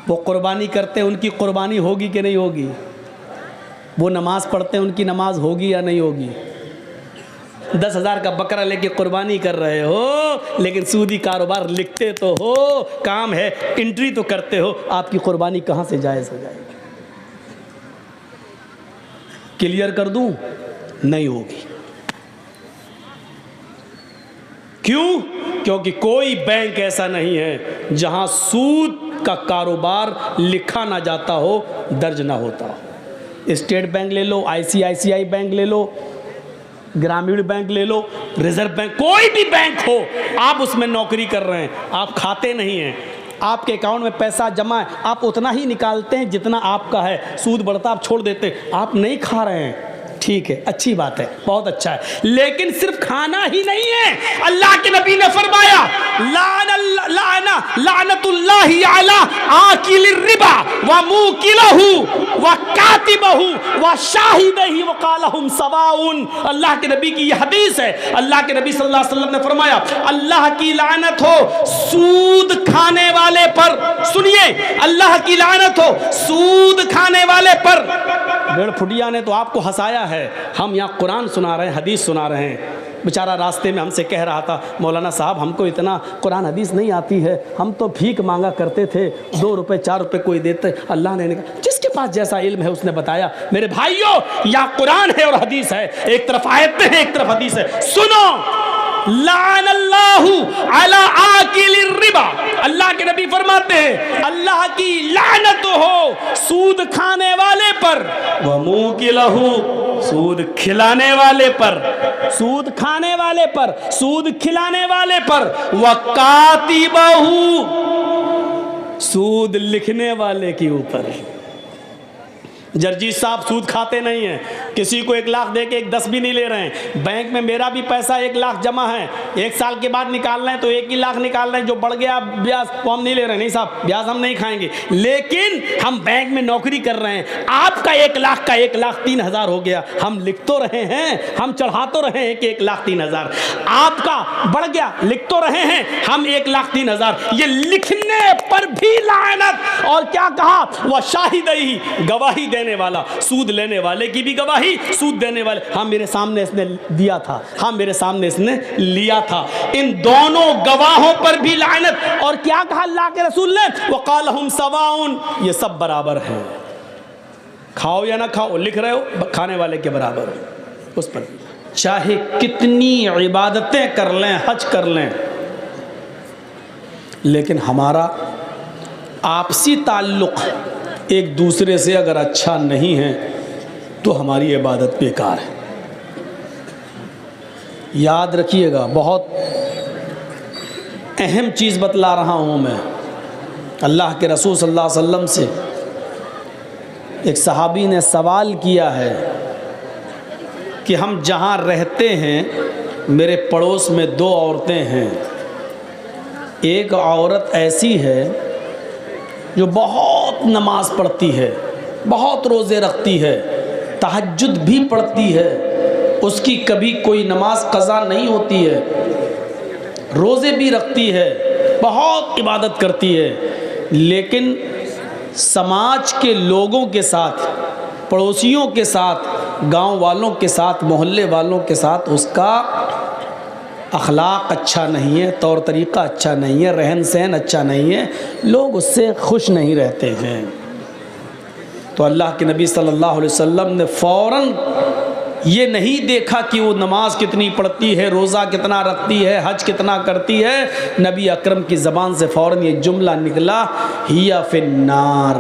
वो कुर्बानी करते हैं, उनकी कुर्बानी होगी कि नहीं होगी? वो नमाज़ पढ़ते हैं, उनकी नमाज होगी या नहीं होगी? 10,000 का बकरा लेके कुर्बानी कर रहे हो, लेकिन सूदी कारोबार लिखते तो हो, काम है, एंट्री तो करते हो, आपकी कुर्बानी कहाँ से जायज़ हो जाएगी? क्लियर कर दूं? नहीं होगी। क्यों? क्योंकि कोई बैंक ऐसा नहीं है जहां सूद का कारोबार लिखा ना जाता हो, दर्ज ना होता हो। स्टेट बैंक ले लो, ICICI बैंक ले लो, ग्रामीण बैंक ले लो, रिजर्व बैंक, कोई भी बैंक हो, आप उसमें नौकरी कर रहे हैं, आप खाते नहीं हैं, आपके अकाउंट में पैसा जमा है, आप उतना ही निकालते हैं जितना आपका है, सूद बढ़ता आप छोड़ देते, आप नहीं खा रहे हैं, ठीक है, अच्छी बात है, बहुत अच्छा है, लेकिन सिर्फ खाना ही नहीं है। अल्लाह के नबी ने फरमाया लानतुल्लाहि अला आकिलिर रिबा व मुकिलहु व कातिबहु व शाहिदही व क़ालहुम सवाउन। अल्लाह के नबी की यह हदीस है। अल्लाह के नबी सल्लल्लाहु अलैहि वसल्लम ने फरमाया, अल्लाह की लानत हो सूद खाने वाले पर, सुनिए, अल्लाह की लानत हो सूद खाने वाले पर। डेढ़ फुटिया ने तो आपको हंसाया है, हम यहाँ कुरान सुना रहे हैं, हदीस सुना रहे हैं। बेचारा रास्ते में हमसे कह रहा था, मौलाना साहब हमको इतना कुरान हदीस नहीं आती है, हम तो भीख मांगा करते थे, 2 रुपए 4 रुपए कोई देते। अल्लाह ने कहा जिसके पास जैसा इल्म है उसने बताया। मेरे भाइयों, यहाँ कुरान है और हदीस है, एक तरफ आयतें हैं, एक तरफ हदीस है। सुनो, लानल्लाहु अला आकिलिर रिबा, अल्लाह के नबी फरमाते हैं अल्लाह की लानत हो सूद खाने वाले पर, व मुकिलहु, सूद खिलाने वाले पर, सूद खाने वाले पर, सूद खिलाने वाले पर, व कातिबहु, सूद लिखने वाले के ऊपर। जर्जी साहब सूद खाते नहीं हैं, किसी को 1 लाख दे के 10 भी नहीं ले रहे हैं। बैंक में मेरा भी पैसा 1 लाख जमा है, 1 साल के बाद निकाल रहे हैं तो 1 ही लाख निकाल रहे हैं, जो बढ़ गया ब्याज तो हम नहीं ले रहे, नहीं साहब ब्याज हम नहीं खाएंगे, लेकिन हम बैंक में नौकरी कर रहे हैं। आपका 1 लाख का 1,03,000 हो गया, हम लिख तो रहे हैं, हम चढ़ा तो रहे हैं कि 1,03,000, आपका बढ़ गया, लिख तो रहे हैं हम 1,03,000। ये लिखने पर भी लानत। और क्या कहा? वह शाहिदही, गवाही देने वाला, सूद लेने वाले की भी गवाही, सूद देने वाले, हाँ मेरे सामने इसने दिया था, हाँ मेरे सामने इसने लिया था, इन दोनों गवाहों पर भी लानत। और क्या कहा अल्लाह के रसूल ने? वक़ालहुम सवाउन, ये सब बराबर हैं, खाओ या ना खाओ, लिख रहे हो खाने वाले के बराबर हो, उस पर चाहे कितनी इबादतें कर लें, हज कर लें, लेकिन हमारा आपसी ताल्लुक़ एक दूसरे से अगर अच्छा नहीं है तो हमारी इबादत बेकार है। याद रखिएगा, बहुत अहम चीज़ बतला रहा हूँ मैं। अल्लाह के रसूल सल्लल्लाहु अलैहि वसल्लम से एक सहाबी ने सवाल किया है कि हम जहाँ रहते हैं मेरे पड़ोस में 2 औरतें हैं, एक औरत ऐसी है जो बहुत नमाज पढ़ती है, बहुत रोज़े रखती है, तहज्जुद भी पढ़ती है, उसकी कभी कोई नमाज क़ज़ा नहीं होती है, रोज़े भी रखती है, बहुत इबादत करती है, लेकिन समाज के लोगों के साथ, पड़ोसियों के साथ, गांव वालों के साथ, मोहल्ले वालों के साथ उसका अखलाक अच्छा नहीं है, तौर तरीक़ा अच्छा नहीं है, रहन सहन अच्छा नहीं है, लोग उससे खुश नहीं रहते हैं। तो अल्लाह के नबी सल्लल्लाहु अलैहि वसल्लम ने फ़ौरन ये नहीं देखा कि वो नमाज कितनी पढ़ती है, रोज़ा कितना रखती है, हज कितना करती है, नबी अकरम की ज़बान से फ़ौरन ये जुमला निकला, हिया फिन्नार,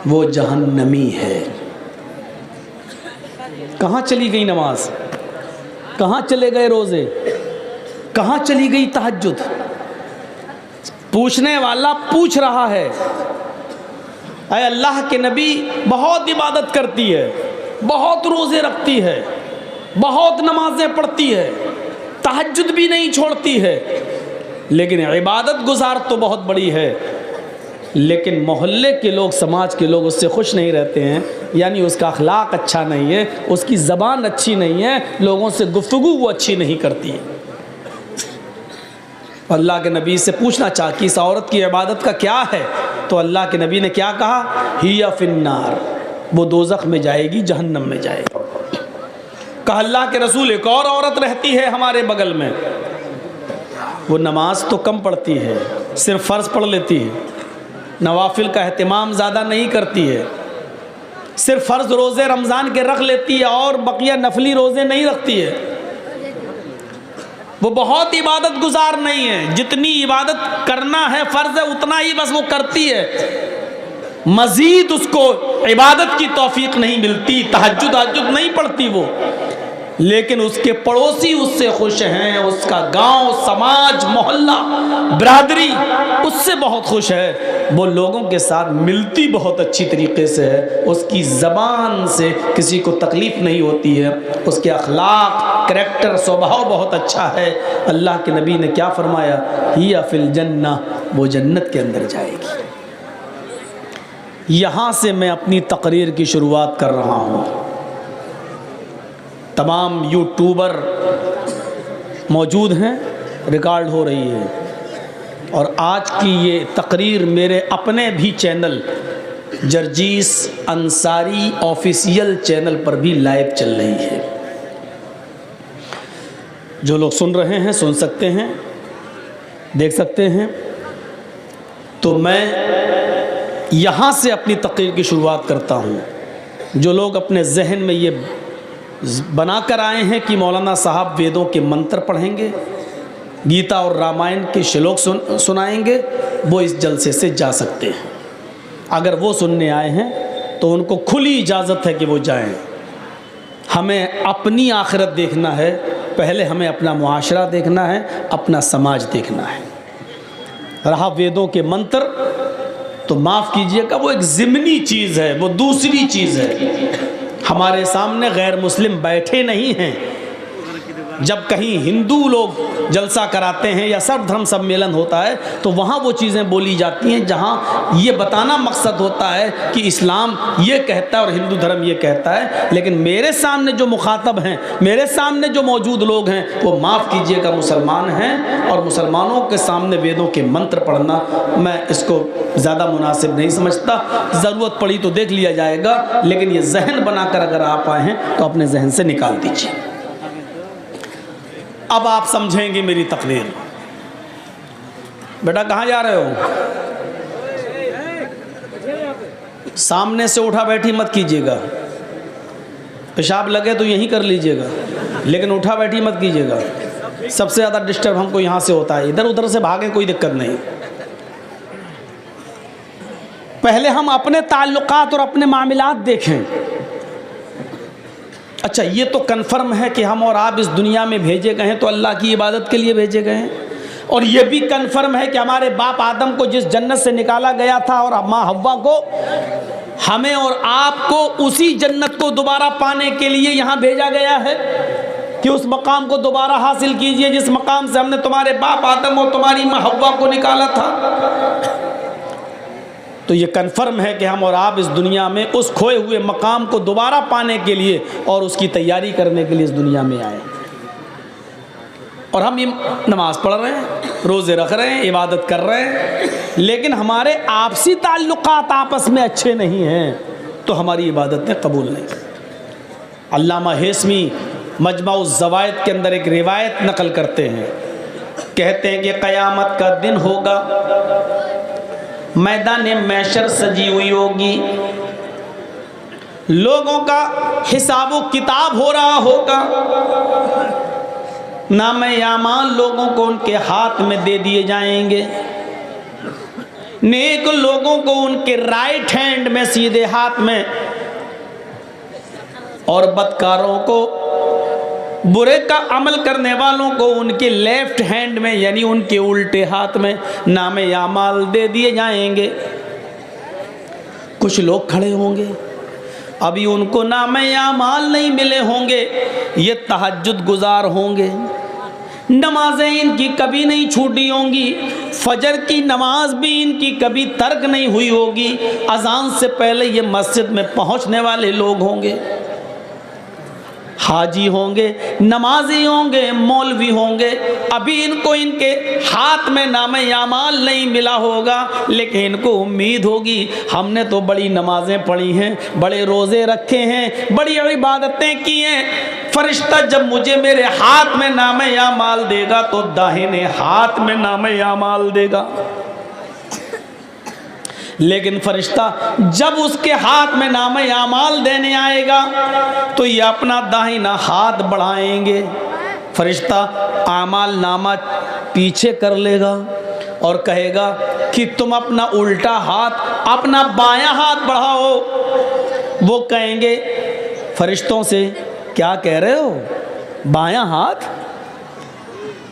वो जहन्नमी है। कहाँ चली गई नमाज? कहाँ चले गए रोज़े? कहाँ चली गई तहज्जुद? पूछने वाला पूछ रहा है, अरे अल्लाह के नबी बहुत इबादत करती है, बहुत रोज़े रखती है, बहुत नमाजें पढ़ती है, तहज्जुद भी नहीं छोड़ती है, लेकिन इबादत गुजार तो बहुत बड़ी है, लेकिन मोहल्ले के लोग, समाज के लोग उससे खुश नहीं रहते हैं, यानी उसका अखलाक अच्छा नहीं है, उसकी ज़बान अच्छी नहीं है, लोगों से गुफ्तगू वो अच्छी नहीं करती है। अल्लाह के नबी से पूछना चाहा कि इस औरत की इबादत का क्या है, तो अल्लाह के नबी ने क्या कहा, हिया फिन्नार, वो दोज़ख में जाएगी, जहन्नम में जाएगी। कहा अल्लाह के रसूल एक और औरत रहती है हमारे बगल में, वो नमाज तो कम पढ़ती है, सिर्फ फ़र्ज़ पढ़ लेती है, नवाफिल का अहतमाम ज़्यादा नहीं करती है, सिर्फ फ़र्ज़ रोज़े रमज़ान के रख लेती है और बकिया नफली रोज़े नहीं रखती है। वो बहुत इबादत गुजार नहीं है, जितनी इबादत करना है फ़र्ज़ है उतना ही बस वो करती है, मज़ीद उसको इबादत की तौफीक नहीं मिलती, तहज्जुद नहीं पढ़ती वो। लेकिन उसके पड़ोसी उससे खुश हैं, उसका गांव, समाज, मोहल्ला, बिरादरी उससे बहुत खुश है, वो लोगों के साथ मिलती बहुत अच्छी तरीके से है, उसकी ज़बान से किसी को तकलीफ़ नहीं होती है, उसके अखलाक, करैक्टर, स्वभाव बहुत अच्छा है। अल्लाह के नबी ने क्या फरमाया, हिया फिल जन्नह, वो जन्नत के अंदर जाएगी। यहाँ से मैं अपनी तकरीर की शुरुआत कर रहा हूँ। तमाम यूट्यूबर मौजूद हैं, रिकॉर्ड हो रही है, और आज की ये तकरीर मेरे अपने भी channel Jarjis Ansari official channel पर भी लाइव चल रही है। जो लोग सुन रहे हैं सुन सकते हैं, देख सकते हैं। तो मैं यहाँ से अपनी तकरीर की शुरुआत करता हूँ। जो लोग अपने जहन में ये बना कर आए हैं कि मौलाना साहब वेदों के मंत्र पढ़ेंगे, गीता और रामायण के श्लोक सुनाएंगे, वो इस जलसे से जा सकते हैं। अगर वो सुनने आए हैं तो उनको खुली इजाज़त है कि वो जाएं। हमें अपनी आखिरत देखना है, पहले हमें अपना मुआशरा देखना है, अपना समाज देखना है। रहा वेदों के मंत्र, तो माफ़ कीजिएगा वो एक ज़िमनी चीज़ है, वो दूसरी चीज़ है। हमारे सामने गैर मुस्लिम बैठे नहीं हैं। जब कहीं हिंदू लोग जलसा कराते हैं या सर्वधर्म सम्मेलन होता है तो वहाँ वो चीज़ें बोली जाती हैं जहाँ ये बताना मकसद होता है कि इस्लाम ये कहता है और हिंदू धर्म ये कहता है। लेकिन मेरे सामने जो मुखातब हैं, मेरे सामने जो मौजूद लोग हैं, वो माफ़ कीजिएगा मुसलमान हैं, और मुसलमानों के सामने वेदों के मंत्र पढ़ना मैं इसको ज़्यादा मुनासिब नहीं समझता। ज़रूरत पड़ी तो देख लिया जाएगा, लेकिन ये जहन बनाकर अगर आप आए हैं तो अपने जहन से निकाल दीजिए। अब आप समझेंगे मेरी तकरीर। बेटा कहाँ जा रहे हो? सामने से उठा बैठी मत कीजिएगा, पेशाब लगे तो यहीं कर लीजिएगा, लेकिन उठा बैठी मत कीजिएगा। सबसे ज़्यादा डिस्टर्ब हमको यहाँ से होता है, इधर उधर से भागे कोई दिक्कत नहीं। पहले हम अपने ताल्लुकात और अपने मामलात देखें। अच्छा, ये तो कन्फर्म है कि हम और आप इस दुनिया में भेजे गए हैं तो अल्लाह की इबादत के लिए भेजे गए हैं, और ये भी कन्फर्म है कि हमारे बाप आदम को जिस जन्नत से निकाला गया था और माँ हव्वा को, हमें और आपको उसी जन्नत को दोबारा पाने के लिए यहाँ भेजा गया है कि उस मकाम को दोबारा हासिल कीजिए जिस मकाम से हमने तुम्हारे बाप आदम और तुम्हारी माँ हव्वा को निकाला था। तो ये कन्फर्म है कि हम और आप इस दुनिया में उस खोए हुए मकाम को दोबारा पाने के लिए और उसकी तैयारी करने के लिए इस दुनिया में आए। और हम ये नमाज़ पढ़ रहे हैं, रोज़े रख रहे हैं, इबादत कर रहे हैं, लेकिन हमारे आपसी ताल्लुकात आपस में अच्छे नहीं हैं तो हमारी इबादतें कबूल नहीं। अल्लामा हेशमी मजमाउज़ ज़वाइद के अंदर एक रिवायत नकल करते हैं, कहते हैं कि क़यामत का दिन होगा, मैदान महशर सजी हुई होगी, लोगों का हिसाब किताब हो रहा होगा, नामे आमाल लोगों को उनके हाथ में दे दिए जाएंगे, नेक लोगों को उनके राइट हैंड में, सीधे हाथ में, और बदकारों को, बुरे का अमल करने वालों को उनके लेफ्ट हैंड में यानी उनके उल्टे हाथ में नामे आमाल दे दिए जाएंगे। कुछ लोग खड़े होंगे, अभी उनको नामे आमाल नहीं मिले होंगे, ये तहज्जुद गुजार होंगे, नमाजें इनकी कभी नहीं छूटी होंगी, फजर की नमाज भी इनकी कभी तर्क नहीं हुई होगी, अजान से पहले ये मस्जिद में पहुंचने वाले लोग होंगे। हाजी होंगे, नमाजी होंगे, मौलवी होंगे, अभी इनको इनके हाथ में नामे आमाल नहीं मिला होगा, लेकिन इनको उम्मीद होगी हमने तो बड़ी नमाजें पढ़ी हैं, बड़े रोज़े रखे हैं, बड़ी इबादतें की हैं। फरिश्ता जब मुझे मेरे हाथ में नामे आमाल देगा तो दाहिने हाथ में नामे आमाल देगा। लेकिन फरिश्ता जब उसके हाथ में नामे आमाल देने आएगा तो ये अपना दाहिना हाथ बढ़ाएंगे। फरिश्ता आमाल नामा पीछे कर लेगा और कहेगा कि तुम अपना उल्टा हाथ, अपना बायां हाथ बढ़ाओ। वो कहेंगे फरिश्तों से, क्या कह रहे हो, बायां हाथ?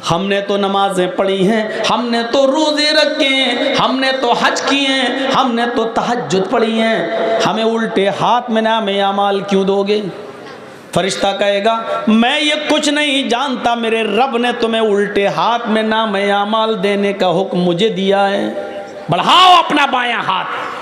हमने तो नमाजें पढ़ी हैं, हमने तो रोज़े रखे हैं, हमने तो हज किए हैं, हमने तो तहज्जुद पढ़ी हैं, हमें उल्टे हाथ में नामे आमाल क्यों दोगे? फरिश्ता कहेगा मैं ये कुछ नहीं जानता, मेरे रब ने तुम्हें उल्टे हाथ में नामे आमाल देने का हुक्म मुझे दिया है, बढ़ाओ अपना बायां हाथ।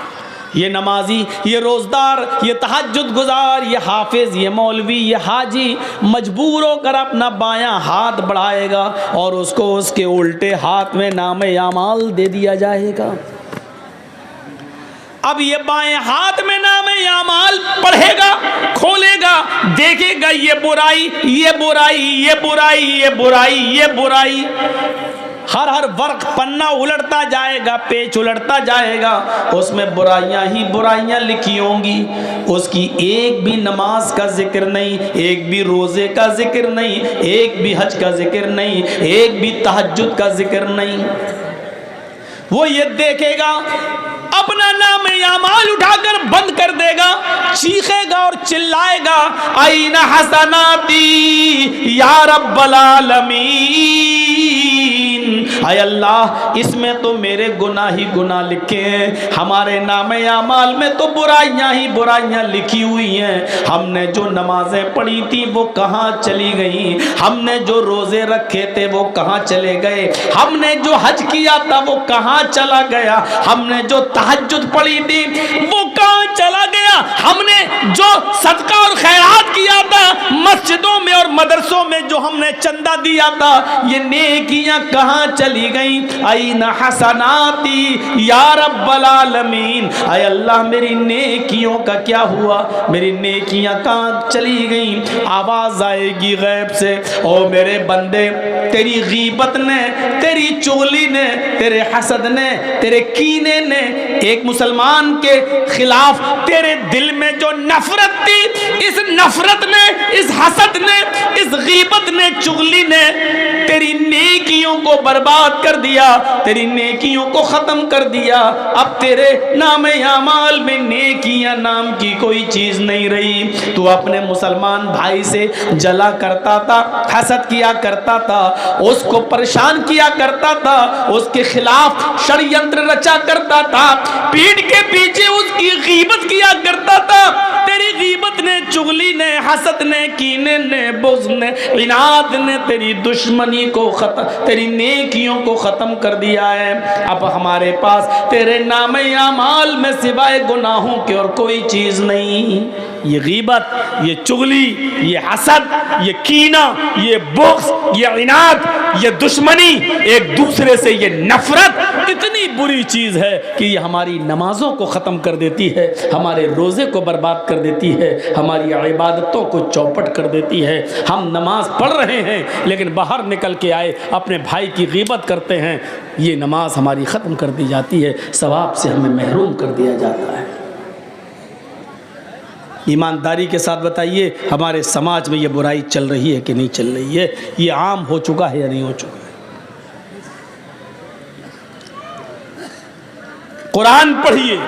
ये नमाजी, ये रोज़दार, ये तहज्जुद गुजार, ये हाफिज, ये मौलवी, ये हाजी मजबूर होकर अपना बायां हाथ बढ़ाएगा और उसको उसके उल्टे हाथ में नामे आमाल दे दिया जाएगा। अब ये बाएं हाथ में नामे आमाल पढ़ेगा, खोलेगा, देखेगा ये बुराई, ये बुराई, ये बुराई, ये बुराई, ये बुराई, हर वर्क पन्ना उलटता जाएगा, पेज उलटता जाएगा, उसमें बुराइयां ही बुराइयां लिखी होंगी। उसकी एक भी नमाज का जिक्र नहीं, एक भी रोज़े का जिक्र नहीं, एक भी हज का जिक्र नहीं, एक भी तहज्जुद का जिक्र नहीं। वो ये देखेगा, अपना नामे आमाल उठाकर बंद कर देगा, चीखेगा और चिल्लाएगा आईना हसनाती या रब्बल आलमीन, आय अल्लाह इसमें तो मेरे गुनाह ही गुनाह लिखे हैं, हमारे नामे आमाल में तो बुराइयां ही बुराइयां लिखी हुई हैं। हमने जो नमाजें पढ़ी थी वो कहाँ चली गई, हमने जो रोज़े रखे थे वो कहाँ चले गए, हमने जो हज किया था वो कहाँ चला गया, हमने जो तहज्जुद पढ़ी थी वो कहाँ चला गया, हमने जो सदका और खैरात किया था मस्जिदों में और मदरसों में जो हमने चंदा दिया था, ये नेकियां कहाँ चली गई। आईना हसनाती या रब्बल आलमीन, आय अल्लाह मेरी नेकियों का क्या हुआ, मेरी नेकियां कहाँ चली गई। आवाज आएगी गैब से, ओ मेरे बंदे तेरी गीबत ने, तेरी चुगली ने, तेरे हसद ने, तेरे कीने ने, एक मुसलमान के खिलाफ तेरे दिल में जो नफरत थी, इस नफरत ने, इस हसद ने, इस गीबत ने, चुगली ने तेरी नेकियों को बर्बाद कर दिया, तेरी नेकियों को ख़त्म कर दिया। अब तेरे नामे आमाल में नेकियां नाम की कोई चीज़ नहीं रही। तू अपने मुसलमान भाई से जला करता था, हसद किया करता था, उसको परेशान किया करता था, उसके खिलाफ षड्यंत्र रचा करता था, पीठ के पीछे उसकी गीबत किया करता था। तेरी गीबत ने, चुगली ने, हसद ने, कीने ने, बुग़्ज़ ने, इनाद ने तेरी दुश्मनी को खत्म, तेरी नेकियों को ख़त्म कर दिया है। अब हमारे पास तेरे नामे आमाल में सिवाय गुनाहों के और कोई चीज़ नहीं। ये गीबत, ये चुगली, ये हसद, ये कीना, ये बुग़्ज़, ये इनाद, ये दुश्मनी, एक दूसरे से ये नफरत इतनी बुरी चीज़ है कि ये हमारी नमाज़ों को ख़त्म कर देती है, हमारे रोज़े को बर्बाद कर देती है, हमारी इबादतों को चौपट कर देती है। हम नमाज पढ़ रहे हैं लेकिन बाहर निकल के आए अपने भाई की गीबत करते हैं, ये नमाज हमारी ख़त्म कर दी जाती है, सवाब से हमें महरूम कर दिया जाता है। ईमानदारी के साथ बताइए हमारे समाज में ये बुराई चल रही है कि नहीं चल रही है, ये आम हो चुका है या नहीं हो चुका है। कुरान पढ़िए,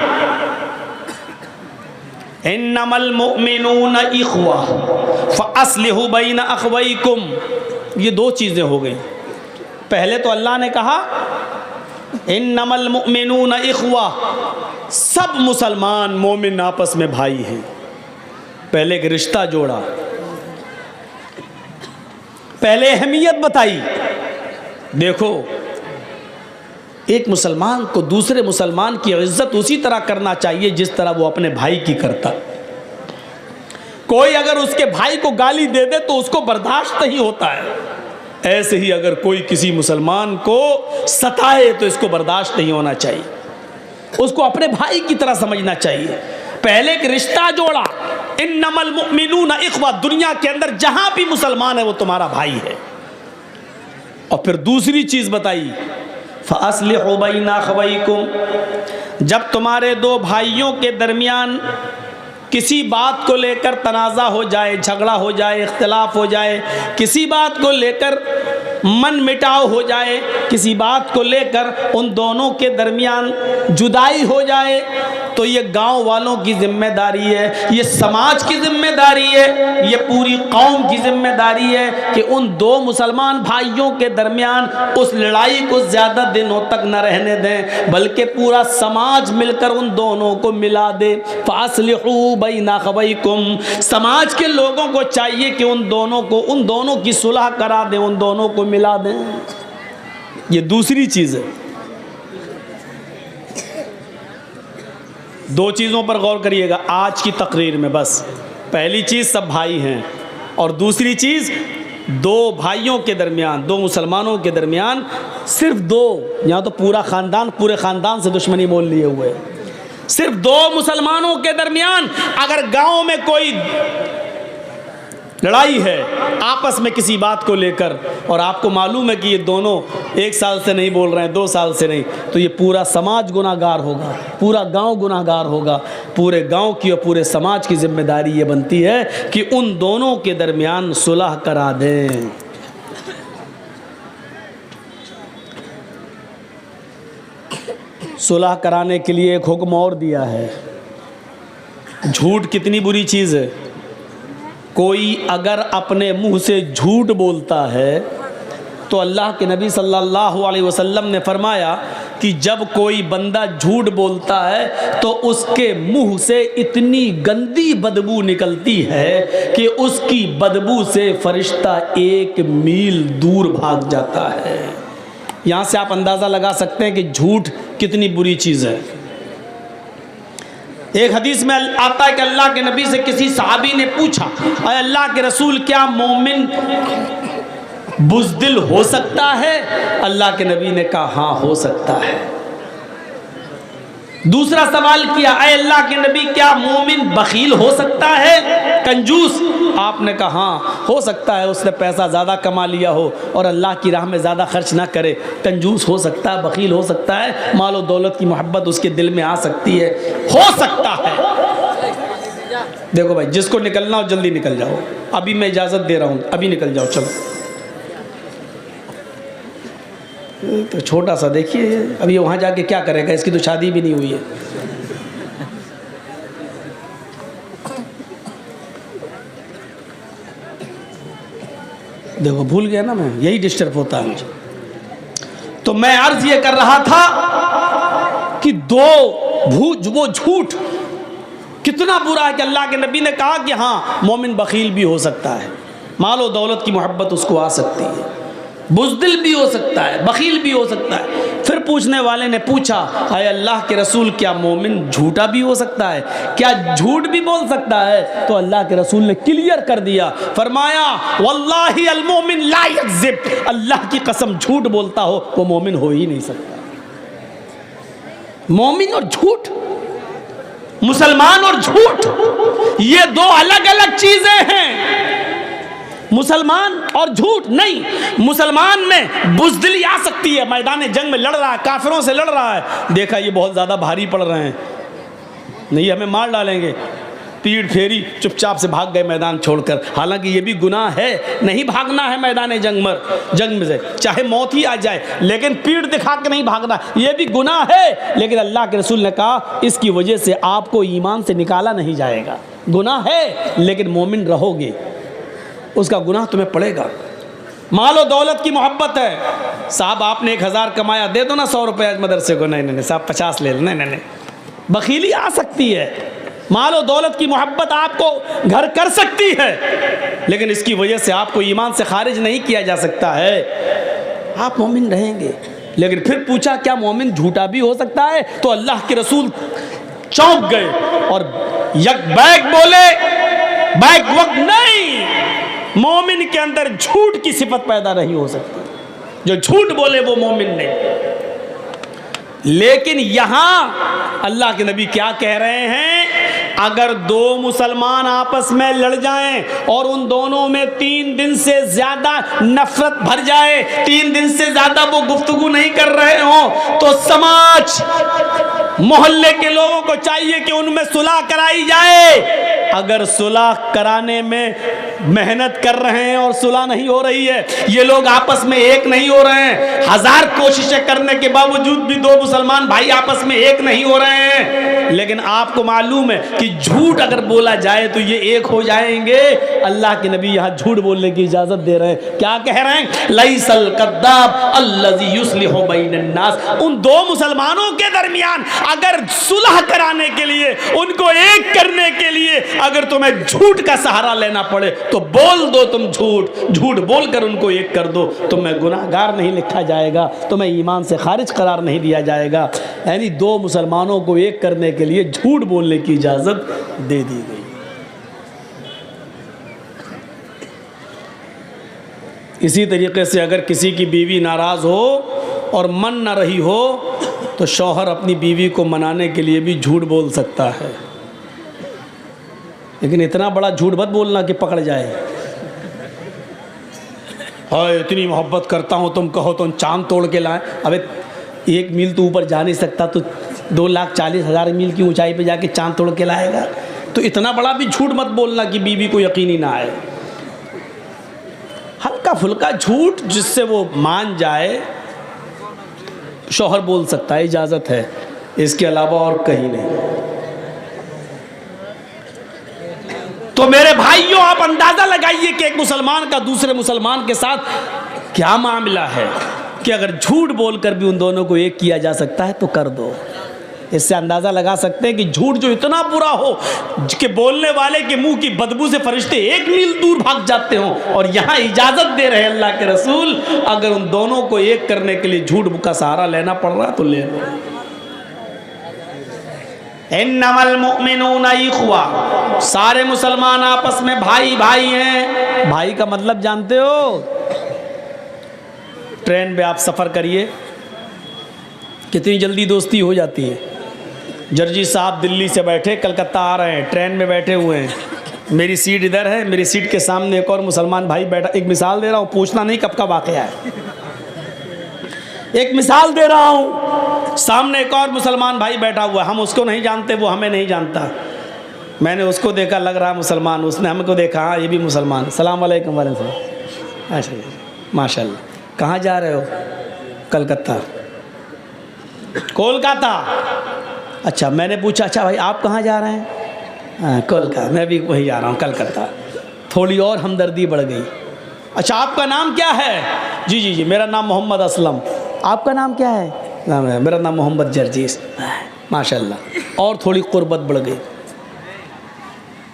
इन्नमल मुमिनून इख्वा फअस्लिहू बैन अख्वैकुम, ये दो चीज़ें हो गई। पहले तो अल्लाह ने कहा इन्नमल मुमिनून इख्वा, सब मुसलमान मोमिन आपस में भाई हैं। पहले एक रिश्ता जोड़ा, पहले अहमियत बताई। देखो एक मुसलमान को दूसरे मुसलमान की इज्जत उसी तरह करना चाहिए जिस तरह वो अपने भाई की करता। कोई अगर उसके भाई को गाली दे दे तो उसको बर्दाश्त नहीं होता है, ऐसे ही अगर कोई किसी मुसलमान को सताए तो इसको बर्दाश्त नहीं होना चाहिए, उसको अपने भाई की तरह समझना चाहिए। पहले एक रिश्ता जोड़ा, इन्नमल मुमिनूना इख्वा, दुनिया के अंदर जहां भी मुसलमान है वो तुम्हारा भाई है। और फिर दूसरी चीज बताई, फअस्लिहू बैना अखवैकुम, जब तुम्हारे दो भाइयों के दरमियान किसी बात को लेकर तनाज़ा हो जाए, झगड़ा हो जाए, इख्तिलाफ हो जाए, किसी बात को लेकर मन मिटाव हो जाए, किसी बात को लेकर उन दोनों के दरमियान जुदाई हो जाए, तो ये गांव वालों की जिम्मेदारी है, ये समाज की जिम्मेदारी है, ये पूरी कौम की जिम्मेदारी है कि उन दो मुसलमान भाइयों के दरमियान उस लड़ाई को ज़्यादा दिनों तक न रहने दें, बल्कि पूरा समाज मिलकर उन दोनों को मिला दे। फासलिहू बैना अखवैकुम, समाज के लोगों को चाहिए कि उन दोनों की सुलह करा दें, उन दोनों को मिला दें। ये दूसरी चीज़ है। दो चीज़ों पर गौर करिएगा आज की तकरीर में, बस पहली चीज़ सब भाई हैं, और दूसरी चीज़ दो भाइयों के दरमियान, दो मुसलमानों के दरमियान, सिर्फ दो, यहाँ तो पूरा ख़ानदान, पूरे ख़ानदान से दुश्मनी मोल लिए हुए है, सिर्फ दो मुसलमानों के दरमियान अगर गांव में कोई लड़ाई है आपस में किसी बात को लेकर, और आपको मालूम है कि ये दोनों 1 साल से नहीं बोल रहे हैं, 2 साल से नहीं, तो ये पूरा समाज गुनाहगार होगा, पूरा गांव गुनाहगार होगा। पूरे गांव की और पूरे समाज की जिम्मेदारी ये बनती है कि उन दोनों के दरमियान सुलह करा दें। सुलह कराने के लिए एक हुक्म और दिया है। झूठ कितनी बुरी चीज़ है। कोई अगर अपने मुंह से झूठ बोलता है तो अल्लाह के नबी सल्लल्लाहु अलैहि वसल्लम ने फरमाया कि जब कोई बंदा झूठ बोलता है तो उसके मुंह से इतनी गंदी बदबू निकलती है कि उसकी बदबू से फरिश्ता 1 मील दूर भाग जाता है। यहाँ से आप अंदाज़ा लगा सकते हैं कि झूठ कितनी बुरी चीज़ है। एक हदीस में आता है कि अल्लाह के नबी से किसी सहाबी ने पूछा, अरे अल्लाह के रसूल, क्या मोमिन बुज़दिल हो सकता है? अल्लाह के नबी ने कहा हाँ, हो सकता है। दूसरा सवाल किया, अरे अल्लाह के नबी, क्या मोमिन बखील हो सकता है, कंजूस? आपने कहा हाँ, हो सकता है उसने पैसा ज़्यादा कमा लिया हो और अल्लाह की राह में ज़्यादा खर्च ना करे, कंजूस हो सकता है, बखील हो सकता है, मालो दौलत की मोहब्बत उसके दिल में आ सकती है, हो सकता है। देखो भाई, जिसको निकलना हो जल्दी निकल जाओ, अभी मैं इजाज़त दे रहा हूँ, अभी निकल जाओ, चलो। तो छोटा सा देखिए, अभी वहाँ जाके क्या करेगा, इसकी तो शादी भी नहीं हुई है। देखो भूल गया ना मैं, यही डिस्टर्ब होता है मुझे। तो मैं अर्ज ये कर रहा था कि वो झूठ कितना बुरा है कि अल्लाह के नबी ने कहा कि हाँ, मोमिन बखील भी हो सकता है, मालो दौलत की मोहब्बत उसको आ सकती है, बुज़दिल भी हो सकता है, बखील भी हो सकता है। फिर पूछने वाले ने पूछा, हाय अल्लाह के रसूल, क्या मोमिन झूठा भी हो सकता है, क्या झूठ भी बोल सकता है? तो अल्लाह के रसूल ने क्लियर कर दिया, फरमाया वल्लाहि अल मोमिन ला यकज़िब, अल्लाह की कसम झूठ बोलता हो वो मोमिन हो ही नहीं सकता। मोमिन और झूठ, मुसलमान और झूठ, ये दो अलग अलग चीजें हैं। मुसलमान और झूठ नहीं, मुसलमान में बुज़दिली आ सकती है, मैदान जंग में लड़ रहा है, काफिरों से लड़ रहा है, देखा ये बहुत ज़्यादा भारी पड़ रहे हैं, नहीं हमें मार डालेंगे, पीठ फेरी, चुपचाप से भाग गए मैदान छोड़कर। हालांकि ये भी गुनाह है, नहीं भागना है मैदान जंग में से, चाहे मौत ही आ जाए, लेकिन पीठ दिखा के नहीं भागना, ये भी गुनाह है। लेकिन अल्लाह के रसूल ने कहा इसकी वजह से आपको ईमान से निकाला नहीं जाएगा। गुनाह है लेकिन मोमिन रहोगे, उसका गुनाह तुम्हें पड़ेगा। मालो दौलत की मोहब्बत है, साहब आपने 1000 कमाया, दे दो ना 100 रुपये मदरसे को, नहीं नहीं साहब 50 ले लो, नहीं नहीं, बखीली आ सकती है। मालो दौलत की मोहब्बत आपको घर कर सकती है, लेकिन इसकी वजह से आपको ईमान से खारिज नहीं किया जा सकता है, आप मोमिन रहेंगे। लेकिन फिर पूछा क्या मोमिन झूठा भी हो सकता है? तो अल्लाह के रसूल चौंक गए और यकबैक बोले, बैक वक्त नहीं, मोमिन के अंदर झूठ की सिफत पैदा नहीं हो सकती। जो झूठ बोले वो मोमिन नहीं। लेकिन यहां अल्लाह के नबी क्या कह रहे हैं, अगर दो मुसलमान आपस में लड़ जाएं और उन दोनों में 3 दिन से ज्यादा नफरत भर जाए, 3 दिन से ज्यादा वो गुफ्तगू नहीं कर रहे हो, तो समाज मोहल्ले के लोगों को चाहिए कि उनमें सुलह कराई जाए। अगर सुलह कराने में मेहनत कर रहे हैं और सुलह नहीं हो रही है, ये लोग आपस में एक नहीं हो रहे हैं, 1000 कोशिशें करने के बावजूद भी दो मुसलमान भाई आपस में एक नहीं हो रहे हैं, लेकिन आपको मालूम है कि झूठ अगर बोला जाए तो ये एक हो जाएंगे। अल्लाह के नबी यहां झूठ बोलने की इजाजत दे रहे हैं। क्या कह रहे हैं, लैसल कद्दाब अल्लज़ी युस्लिहु बैनन नास। उन दो मुसलमानों के दरमियान अगर सुलह कराने के लिए, उनको एक करने के लिए अगर तुम्हें झूठ का सहारा लेना पड़े तो बोल दो तुम झूठ, झूठ बोलकर उनको एक कर दो, तुम्हें गुनाहगार नहीं लिखा जाएगा, तुम्हें ईमान से खारिज करार नहीं दिया जाएगा। यानी दो मुसलमानों को एक करने के लिए झूठ बोलने की इजाजत दे दी गई। इसी तरीके से अगर किसी की बीवी नाराज हो और मन न रही हो तो शौहर अपनी बीवी को मनाने के लिए भी झूठ बोल सकता है, लेकिन इतना बड़ा झूठ मत बोलना कि पकड़ जाए। हाय इतनी मोहब्बत करता हूँ, तुम कहो तो चांद तोड़ के लाएं। अबे 1 मील तो ऊपर जा नहीं सकता तो 2,40,000 मील की ऊंचाई पे जाके चांद तोड़ के लाएगा। तो इतना बड़ा भी झूठ मत बोलना कि बीवी को यकीन ही ना आए। हल्का फुल्का झूठ जिससे वो मान जाए शौहर बोल सकता है, इजाज़त है, इसके अलावा और कहीं नहीं। तो मेरे भाइयों, आप अंदाजा लगाइए कि एक मुसलमान का दूसरे मुसलमान के साथ क्या मामला है कि अगर झूठ बोलकर भी उन दोनों को एक किया जा सकता है तो कर दो। इससे अंदाजा लगा सकते हैं कि झूठ जो इतना बुरा हो कि बोलने वाले के मुंह की बदबू से फरिश्ते 1 मील दूर भाग जाते हो, और यहां इजाजत दे रहे हैं अल्लाह के रसूल, अगर उन दोनों को एक करने के लिए झूठ का सहारा लेना पड़ रहा तो ले लो। इन्नमल मुमिनूना इख्वा, सारे मुसलमान आपस में भाई भाई हैं। भाई का मतलब जानते हो? ट्रेन में आप सफ़र करिए, कितनी जल्दी दोस्ती हो जाती है। जर्जी साहब दिल्ली से बैठे कलकत्ता आ रहे हैं, ट्रेन में बैठे हुए हैं, मेरी सीट इधर है, मेरी सीट के सामने एक और मुसलमान भाई बैठा। एक मिसाल दे रहा हूँ, पूछना नहीं कब का वाक़या है, एक मिसाल दे रहा हूँ। सामने एक और मुसलमान भाई बैठा हुआ है, हम उसको नहीं जानते, वो हमें नहीं जानता। मैंने उसको देखा, लग रहा मुसलमान, उसने हमको देखा, हाँ ये भी मुसलमान। सलाम वालेकुम वालेकुम। अच्छा माशाल्लाह। कहाँ जा रहे हो? कलकत्ता। कोलकाता। अच्छा, मैंने पूछा अच्छा भाई आप कहाँ जा रहे हैं? कोलकाता। मैं भी वही जा रहा हूँ, कलकत्ता। थोड़ी और हमदर्दी बढ़ गई। अच्छा आपका नाम क्या है? जी जी जी मेरा नाम मोहम्मद असलम। आपका नाम क्या है? मेरा नाम मोहम्मद जर्जीस। माशाल्लाह। और थोड़ी कुर्बत बढ़ गई।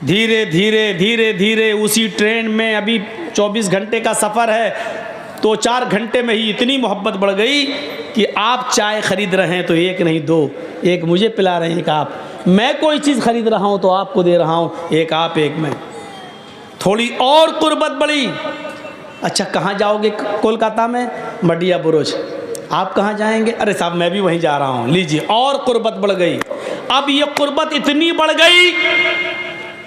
धीरे धीरे धीरे धीरे उसी ट्रेन में, अभी 24 घंटे का सफ़र है, 2-4 घंटे में ही इतनी मोहब्बत बढ़ गई कि आप चाय ख़रीद रहे हैं तो एक नहीं 2, एक मुझे पिला रहे हैं, एक आप। मैं कोई चीज़ ख़रीद रहा हूँ तो आपको दे रहा हूँ, एक आप एक मैं। थोड़ी और कुर्बत बढ़ी। अच्छा कहाँ जाओगे? कोलकाता में मडिया बुरुज। आप कहाँ जाएंगे? अरे साहब मैं भी वहीं जा रहा हूँ। लीजिए, और कुर्बत बढ़ गई। अब ये कुर्बत इतनी बढ़ गई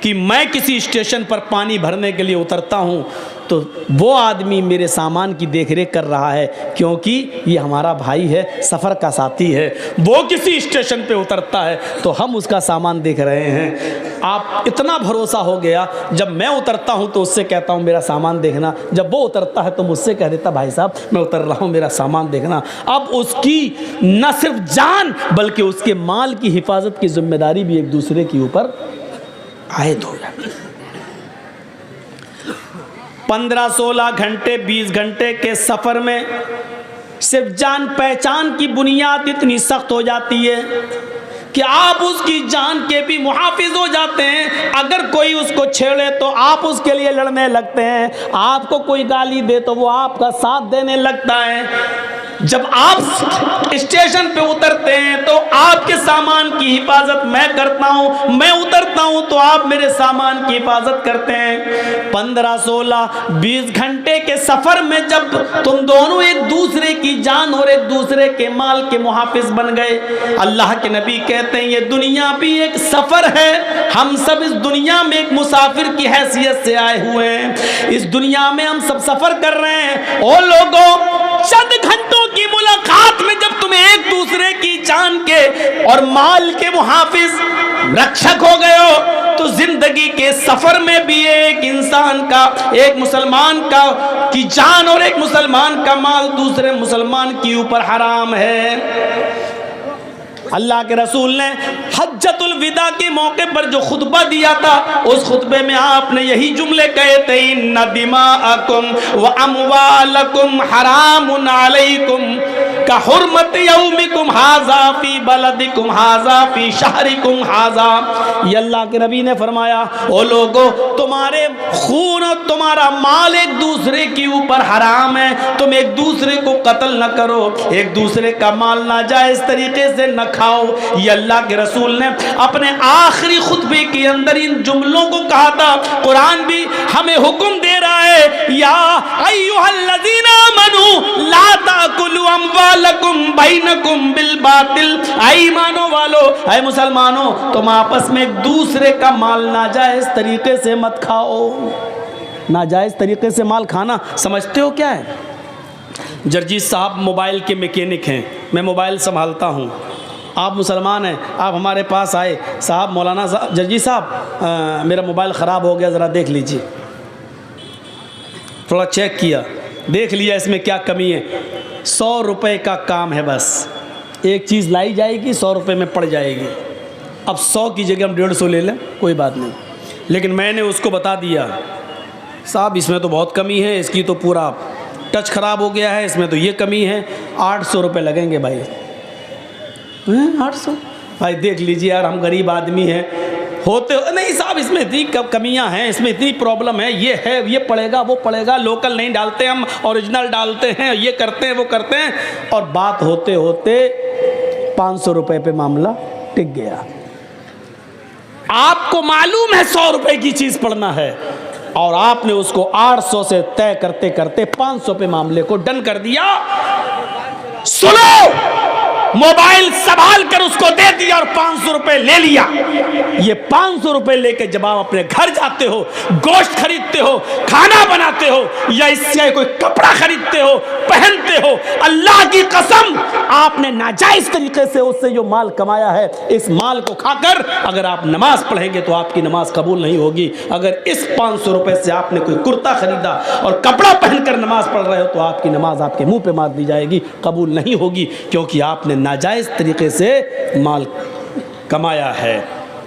कि मैं किसी स्टेशन पर पानी भरने के लिए उतरता हूँ तो वो आदमी मेरे सामान की देखरेख कर रहा है, क्योंकि ये हमारा भाई है, सफ़र का साथी है। वो किसी स्टेशन पे उतरता है तो हम उसका सामान देख रहे हैं। आप इतना भरोसा हो गया, जब मैं उतरता हूँ तो उससे कहता हूँ मेरा सामान देखना, जब वो उतरता है तो मुझसे कह देता भाई साहब मैं उतर रहा हूँ, मेरा सामान देखना। अब उसकी न सिर्फ जान बल्कि उसके माल की हिफाजत की जिम्मेदारी भी एक दूसरे के ऊपर आयद हो जाती। 15-16 घंटे 20 घंटे के सफ़र में सिर्फ जान पहचान की बुनियाद इतनी सख्त हो जाती है कि आप उसकी जान के भी मुहाफिज हो जाते हैं। अगर कोई उसको छेड़े तो आप उसके लिए लड़ने लगते हैं, आपको कोई गाली दे तो वो आपका साथ देने लगता है। जब आप स्टेशन पे उतरते हैं तो आपके सामान की हिफाजत मैं करता हूं, मैं उतरता हूं तो आप मेरे सामान की हिफाजत करते हैं। 15, 16, 20 घंटे के सफर में जब तुम दोनों एक दूसरे की जान और एक दूसरे के माल के मुहाफिज बन गए, अल्लाह के नबी कहते हैं ये दुनिया भी एक सफर है, हम सब इस दुनिया में एक मुसाफिर की हैसियत से आए हुए हैं, इस दुनिया में हम सब सफर कर रहे हैं। ओ लोगों, चंद घंटों की मुलाकात में जब तुम एक दूसरे की जान के और माल के मुहाफिज रक्षक हो गए हो तो जिंदगी के सफर में भी एक इंसान का, एक मुसलमान का की जान और एक मुसलमान का माल दूसरे मुसलमान के ऊपर हराम है। अल्लाह के रसूल ने हज्जतुल विदा के मौके पर जो खुतबा दिया था, उस खुतबे में आपने यही जुमले कहे थे, इन्ना दिमाअकुम व अमवालकुम हरामुन अलैकुम का हुर्मत यौमिकुम हाजा फी बलदिकुम हाजा फी शहरिकुम हाजा। ये अल्लाह के नबी ने फरमाया, ओ लोगो, तुम्हारे खून और तुम्हारा माल एक दूसरे के ऊपर हराम है, तुम एक दूसरे को कत्ल न करो, एक दूसरे का माल नाजायज तरीके से न खाओ। ये अल्लाह के रसूल ने अपने आखिरी खुतबे के अंदर इन जुमलों को कहा था। कुरान भी हमें हुक्म दे रहा है, या अय्युहल्लज़ीना आमनू ला ताकुलू अम्वालकुम बैनकुम बिल बातिल। ऐ ईमानो वालो, ऐ मुसलमानों, तुम आपस में एक दूसरे का माल नाजायज तरीके से मत खाओ। नाजायज तरीके से माल खाना समझते हो क्या है? जर्जी साहब मोबाइल के मैकेनिक हैं, मैं मोबाइल संभालता हूँ, आप मुसलमान हैं, आप हमारे पास आए, साहब मौलाना साहब, जर्जी साहब मेरा मोबाइल ख़राब हो गया, ज़रा देख लीजिए। थोड़ा चेक किया, देख लिया इसमें क्या कमी है। 100 रुपये का काम है, बस एक चीज़ लाई जाएगी, 100 रुपये में पड़ जाएगी। अब 100 की जगह हम 150 ले लें, कोई बात नहीं, लेकिन मैंने उसको बता दिया, साहब इसमें तो बहुत कमी है, इसकी तो पूरा टच ख़राब हो गया है, इसमें तो ये कमी है, 800 रुपये लगेंगे भाई। 800 भाई, देख लीजिए यार, हम गरीब आदमी हैं, होते नहीं साहब इसमें इतनी कमियां हैं, इसमें इतनी प्रॉब्लम है, ये पड़ेगा, वो पड़ेगा, लोकल नहीं डालते हम, ओरिजिनल डालते हैं, ये करते हैं, वो करते हैं, और बात होते होते 500 रुपये पे मामला टिक गया। आपको मालूम है 100 रुपये की चीज़ पड़ना है, और आपने उसको 800 से तय करते करते 500 पे मामले को डन कर दिया। सुनो, मोबाइल संभाल कर उसको दे दिया और 500 रुपए ले लिया। ये 500 रुपए लेके जब आप अपने घर जाते हो, गोश्त खरीदते हो, खाना बनाते हो, या इससे कोई कपड़ा खरीदते हो, पहनते हो, अल्लाह की कसम आपने नाजायज तरीके से उससे जो माल कमाया है, इस माल को खाकर अगर आप नमाज पढ़ेंगे तो आपकी नमाज कबूल नहीं होगी। अगर इस 500 रुपए से आपने कोई कुर्ता खरीदा और कपड़ा पहनकर नमाज पढ़ रहे हो तो आपकी नमाज आपके मुंह पे मार दी जाएगी, कबूल नहीं होगी, क्योंकि आपने नाजायज तरीके से माल कमाया है।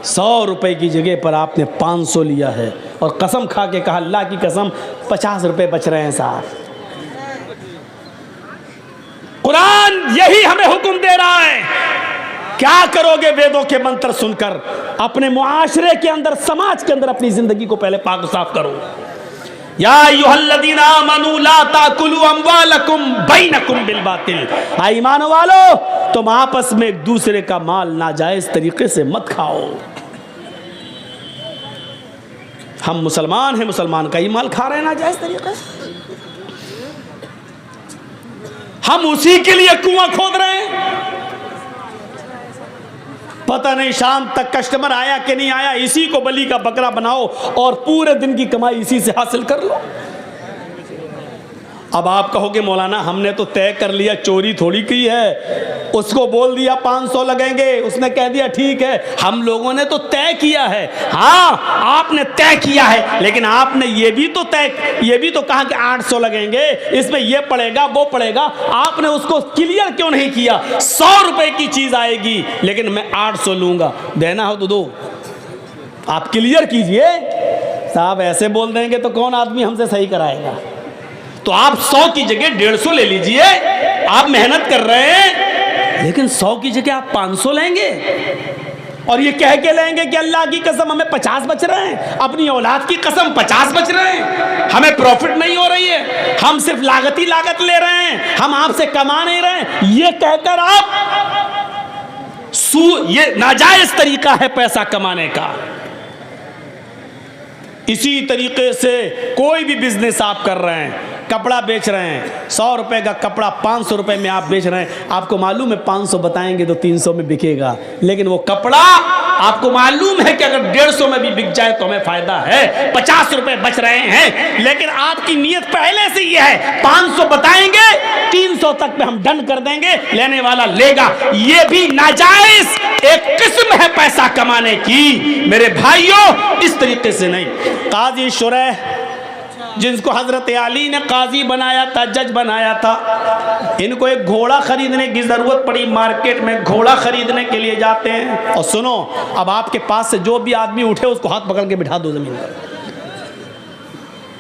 100 रुपए की जगह पर आपने 500 लिया है, और कसम खा के कहा, अल्लाह की कसम 50 रुपए बच रहे हैं साहब। कुरान यही हमें हुक्म दे रहा है। क्या करोगे वेदों के मंत्र सुनकर? अपने मुआशरे के अंदर, समाज के अंदर अपनी जिंदगी को पहले पाक साफ करो। या अय्युहल्लज़ीना आमनू ला ताकुलू अम्वालकुम बैनकुम बिल बातिल। ऐ ईमान वालो, तुम आपस में एक दूसरे का माल नाजायज तरीके से मत खाओ। हम मुसलमान हैं, मुसलमान का ही माल खा रहे हैं नाजायज तरीके से, हम उसी के लिए कुआं खोद रहे हैं। पता नहीं शाम तक कस्टमर आया कि नहीं आया, इसी को बलि का बकरा बनाओ और पूरे दिन की कमाई इसी से हासिल कर लो। अब आप कहोगे मौलाना हमने तो तय कर लिया, चोरी थोड़ी की है, उसको बोल दिया 500 लगेंगे, उसने कह दिया ठीक है। हम लोगों ने तो तय किया है। हाँ, आपने तय किया है, लेकिन आपने ये भी तो कहा कि 800 लगेंगे, इसमें ये पड़ेगा, वो पड़ेगा। आपने उसको क्लियर क्यों नहीं किया? 100 रुपए की चीज आएगी, लेकिन मैं 800 लूंगा, देना हो तो दो। आप क्लियर कीजिए साहब, ऐसे बोल देंगे तो कौन आदमी हमसे सही कराएगा? तो आप 100 की जगह 150 ले लीजिए, आप मेहनत कर रहे हैं, लेकिन 100 की जगह आप 500 लेंगे। और ये कह के लेंगे कि अल्लाह की कसम हमें 50 बच रहे हैं, अपनी औलाद की कसम 50 बच रहे हैं, हमें प्रॉफिट नहीं हो रही है, हम सिर्फ लागत ही लागत ले रहे हैं, हम आपसे कमा नहीं रहे हैं। ये कहकर आप ये नाजायज तरीका है पैसा कमाने का। इसी तरीके से कोई भी बिजनेस आप कर रहे हैं, कपड़ा बेच रहे हैं, 100 रुपए का कपड़ा 500 रुपए में आप बेच रहे हैं, आपको मालूम है 500 बताएंगे तो 300 में बिकेगा, लेकिन वो कपड़ा आपको मालूम है कि अगर 150 में भी बिक जाए तो हमें फायदा है, 50 रुपए बच रहे हैं, लेकिन आपकी नीयत पहले से ये है 500 बताएंगे 300 तक पे हम डन कर देंगे, लेने वाला लेगा। ये भी नाजायज एक किस्म है पैसा कमाने की मेरे भाइयों, इस तरीके से नहीं। काजी शुरैह जिनको हजरत अली ने काजी बनाया था, जज बनाया था, इनको एक घोड़ा खरीदने की जरूरत पड़ी, मार्केट में घोड़ा खरीदने के लिए जाते हैं। और सुनो, अब आपके पास से जो भी आदमी उठे उसको हाथ पकड़ के बिठा दो जमीन पर,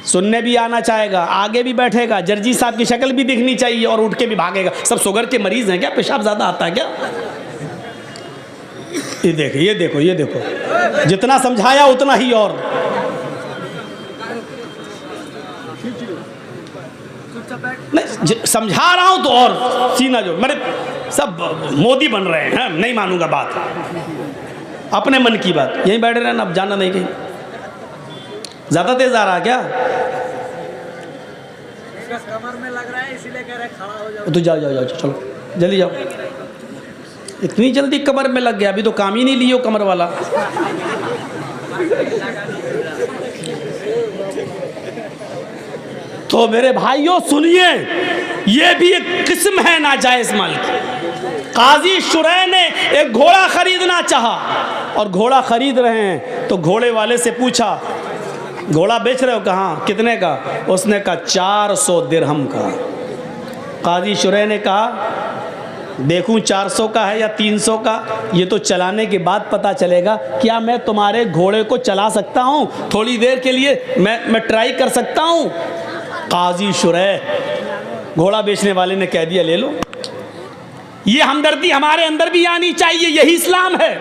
सुनने भी आना चाहेगा, आगे भी बैठेगा, जर्जी साहब की शक्ल भी दिखनी चाहिए और उठ के भी भागेगा। सब शुगर के मरीज हैं क्या? पेशाब ज्यादा आता है क्या? ये देखो ये देखो ये देखो, जितना समझाया उतना ही और। नहीं समझा रहा हूं तो और सीना जो मेरे सब मोदी बन रहे हैं, नहीं मानूंगा बात, अपने मन की बात, यहीं बैठे रहना, अब जाना नहीं कहीं। ज्यादा तेज आ रहा क्या? कमर में लग रहा है इसीलिए कह रहे खड़ा हो जाओ। तो जाओ जाओ जाओ, चलो जल्दी जाओ। इतनी जल्दी कमर में लग गया, अभी तो काम ही नहीं लियो कमर वाला। तो मेरे भाइयों सुनिए, ये भी एक किस्म है नाजायज माल की। काजी शुरैह ने एक घोड़ा खरीदना चाहा और घोड़ा खरीद रहे हैं, तो घोड़े वाले से पूछा घोड़ा बेच रहे हो? कहाँ, कितने का? उसने कहा 400 दिरहम का। काजी शुरैह ने कहा देखूं 400 का है या 300 का, ये तो चलाने के बाद पता चलेगा। क्या मैं तुम्हारे घोड़े को चला सकता हूँ? थोड़ी देर के लिए मैं ट्राई कर सकता हूँ? काजी शुरैह, घोड़ा बेचने वाले ने कह दिया ले लो। ये हमदर्दी हमारे अंदर भी आनी चाहिए, यही इस्लाम है।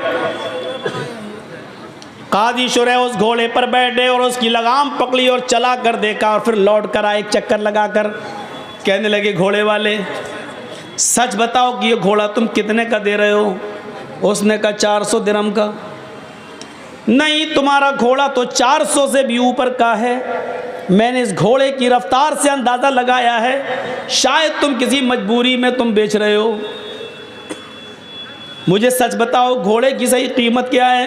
काजी शुरैह उस घोड़े पर बैठे और उसकी लगाम पकड़ी और चला कर देखा, और फिर लौट कर आए, एक चक्कर लगाकर कहने लगे घोड़े वाले सच बताओ कि ये घोड़ा तुम कितने का दे रहे हो? उसने कहा 400 दिरहम का। नहीं, तुम्हारा घोड़ा तो 400 से भी ऊपर का है, मैंने इस घोड़े की रफ्तार से अंदाज़ा लगाया है, शायद तुम किसी मजबूरी में तुम बेच रहे हो। मुझे सच बताओ घोड़े की सही कीमत क्या है?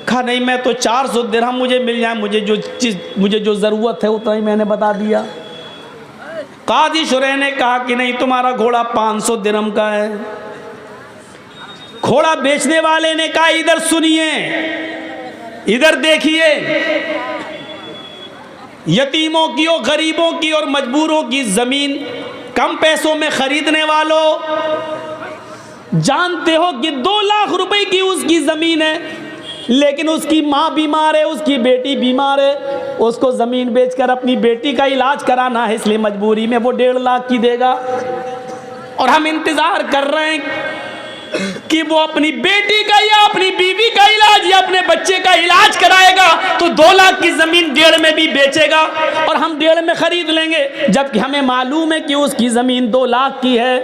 कहा नहीं, मैं तो 400 दिरहम मुझे मिल जाए, मुझे जो ज़रूरत है उतना ही मैंने बता दिया। काजी शुरैह ने कहा कि नहीं, तुम्हारा घोड़ा 500 दिरहम का है। घोड़ा बेचने वाले ने कहा इधर सुनिए, इधर देखिए, यतीमों की और गरीबों की और मजबूरों की जमीन कम पैसों में खरीदने वालों, जानते हो कि 2 लाख रुपए की उसकी जमीन है, लेकिन उसकी माँ बीमार है, उसकी बेटी बीमार है, उसको ज़मीन बेचकर अपनी बेटी का इलाज कराना है, इसलिए मजबूरी में वो 1.5 लाख की देगा। और हम इंतज़ार कर रहे हैं कि वो अपनी बेटी का या अपनी बीवी का इलाज या अपने बच्चे का इलाज कराएगा, तो 2 लाख की ज़मीन 1.5 में भी बेचेगा और हम 1.5 में ख़रीद लेंगे, जबकि हमें मालूम है कि उसकी ज़मीन 2 लाख की है,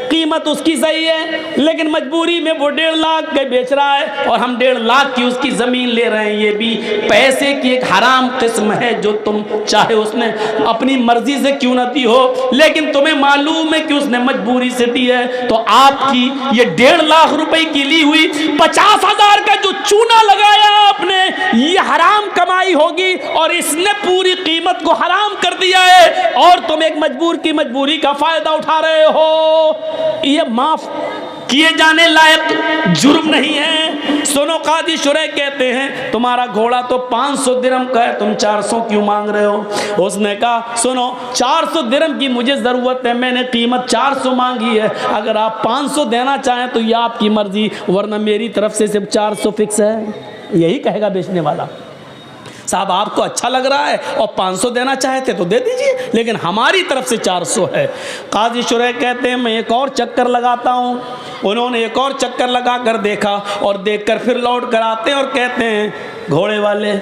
कीमत उसकी सही है, लेकिन मजबूरी में वो 1.5 लाख के बेच रहा है और हम 1.5 लाख की उसकी ज़मीन ले रहे हैं। ये भी पैसे की एक हराम किस्म है, जो तुम चाहे उसने अपनी मर्जी से क्यों न दी हो, लेकिन तुम्हें मालूम है कि उसने मजबूरी से दी है, तो आपकी ये 1.5 लाख रुपए की ली हुई 50,000 का जो चूना लगाया आपने, ये हराम कमाई होगी और इसने पूरी कीमत को हराम कर दिया है, और तुम एक मजबूर की मजबूरी का फायदा उठा रहे हो। ये माफ किए जाने लायक जुर्म नहीं है। सुनो, काजी शुरैह कहते हैं तुम्हारा घोड़ा तो 500 दिरहम का है, तुम 400 क्यों मांग रहे हो? उसने कहा सुनो, 400 दिरहम की मुझे ज़रूरत है, मैंने कीमत 400 मांगी है, अगर आप 500 देना चाहें तो ये आपकी मर्जी, वरना मेरी तरफ से सिर्फ 400 फिक्स है। यही कहेगा बेचने वाला। साहब आपको अच्छा लग रहा है और 500 देना चाहते तो दे दीजिए, लेकिन हमारी तरफ से 400 है। काजी शुरैह कहते हैं मैं एक और चक्कर लगाता हूँ। उन्होंने एक और चक्कर लगा कर देखा और देखकर फिर लौट कर आते हैं और कहते हैं घोड़े वाले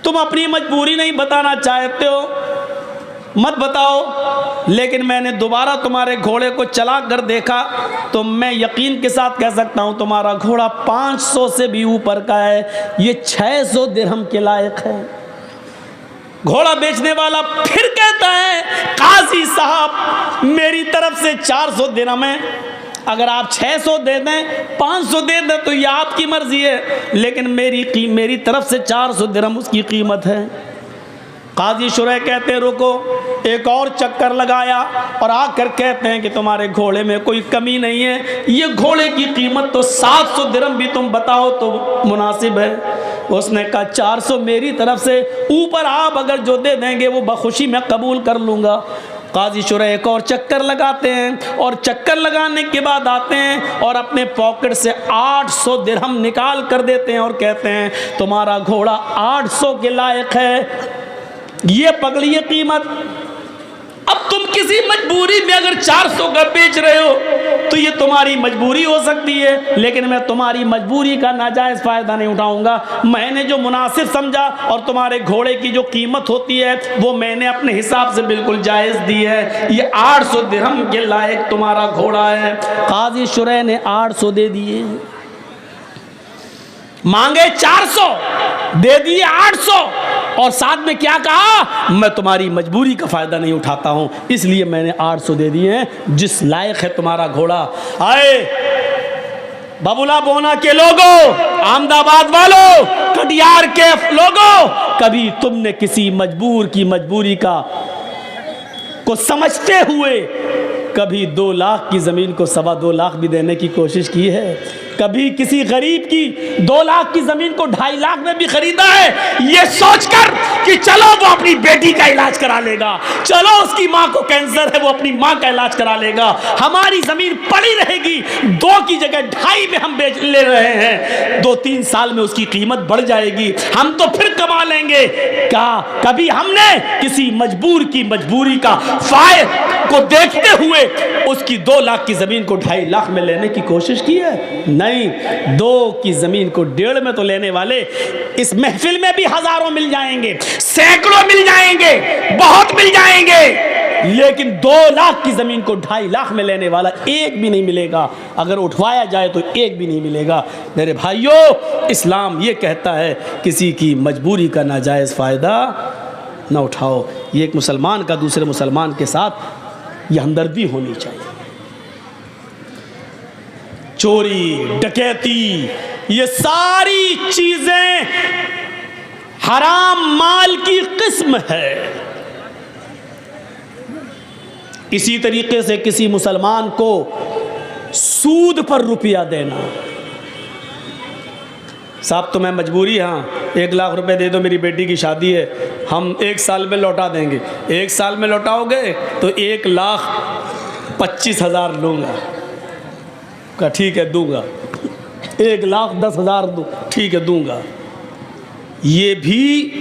तुम अपनी मजबूरी नहीं बताना चाहते हो, मत बताओ, लेकिन मैंने दोबारा तुम्हारे घोड़े को चला कर देखा तो मैं यकीन के साथ कह सकता हूँ तुम्हारा घोड़ा 500 से भी ऊपर का है, ये 600 दिरहम के लायक है। घोड़ा बेचने वाला फिर कहता है काजी साहब मेरी तरफ से 400 दिरहम है, अगर आप 600 दे दें 500 दे दें तो ये आपकी मर्जी है, लेकिन मेरी तरफ से 400 दिरहम उसकी कीमत है। काजी शुरैह कहते हैं रुको, एक और चक्कर लगाया और आकर कहते हैं कि तुम्हारे घोड़े में कोई कमी नहीं है, ये घोड़े की कीमत तो 700 दिरहम भी तुम बताओ तो मुनासिब है। उसने कहा 400 मेरी तरफ से, ऊपर आप अगर जो दे देंगे वो बखुशी मैं कबूल कर लूँगा। काजी शुरैह एक और चक्कर लगाते हैं और चक्कर लगाने के बाद आते हैं और अपने पॉकेट से 800 दिरहम निकाल कर देते हैं और कहते हैं तुम्हारा घोड़ा 800 के लायक है, ये पकड़िए कीमत। अब तुम किसी मजबूरी में अगर 400 का बेच रहे हो तो ये तुम्हारी मजबूरी हो सकती है, लेकिन मैं तुम्हारी मजबूरी का नाजायज़ फ़ायदा नहीं उठाऊंगा। मैंने जो मुनासिब समझा और तुम्हारे घोड़े की जो कीमत होती है वो मैंने अपने हिसाब से बिल्कुल जायज़ दी है, ये 800 दिरहम के लायक तुम्हारा घोड़ा है। काजी शुरैह ने 800 दे दिए, मांगे 400 दे दिए 800 और साथ में क्या कहा मैं तुम्हारी मजबूरी का फ़ायदा नहीं उठाता हूं, इसलिए मैंने 800 दे दिए हैं, जिस लायक है तुम्हारा घोड़ा। आए बबुला बोना के लोगों, अहमदाबाद वालों, कटियार के लोगों, कभी तुमने किसी मजबूर की मजबूरी को समझते हुए कभी 2 लाख की ज़मीन को 2.25 लाख भी देने की कोशिश की है? कभी किसी गरीब की 2 लाख की ज़मीन को 2.5 लाख में भी खरीदा है, ये सोचकर कि चलो वो अपनी बेटी का इलाज करा लेगा, चलो उसकी माँ को कैंसर है वो अपनी माँ का इलाज करा लेगा, हमारी ज़मीन पड़ी रहेगी, 2 की जगह 2.5 में हम बेच ले रहे हैं, 2-3 साल में उसकी कीमत बढ़ जाएगी, हम तो फिर कमा लेंगे। क्या कभी हमने किसी मजबूर की मजबूरी का फायदा को देखते हुए उसकी 2 लाख की ज़मीन को 2.5 लाख में लेने की कोशिश की है? नहीं, 2 की ज़मीन को 1.5 में तो लेने वाले इस महफिल में भी हज़ारों मिल जाएंगे, सैकड़ों मिल जाएंगे, बहुत मिल जाएंगे, लेकिन 2 लाख की ज़मीन को 2.5 लाख में लेने वाला एक भी नहीं मिलेगा। अगर उठवाया जाए तो एक भी नहीं मिलेगा। मेरे भाइयों, इस्लाम ये कहता है किसी की मजबूरी का नाजायज़ फ़ायदा न उठाओ। ये एक मुसलमान का दूसरे मुसलमान के साथ ये हमदर्दी होनी चाहिए। चोरी, डकैती, ये सारी चीजें हराम माल की किस्म है। इसी तरीके से किसी मुसलमान को सूद पर रुपया देना, साहब तुम्हें मजबूरी, हाँ 1 लाख रुपए दे दो, मेरी बेटी की शादी है, हम 1 साल में लौटा देंगे। 1 साल में लौटाओगे तो 1,25,000 लूँगा। का ठीक है दूंगा। 1,10,000 दो, ठीक है दूंगा। ये भी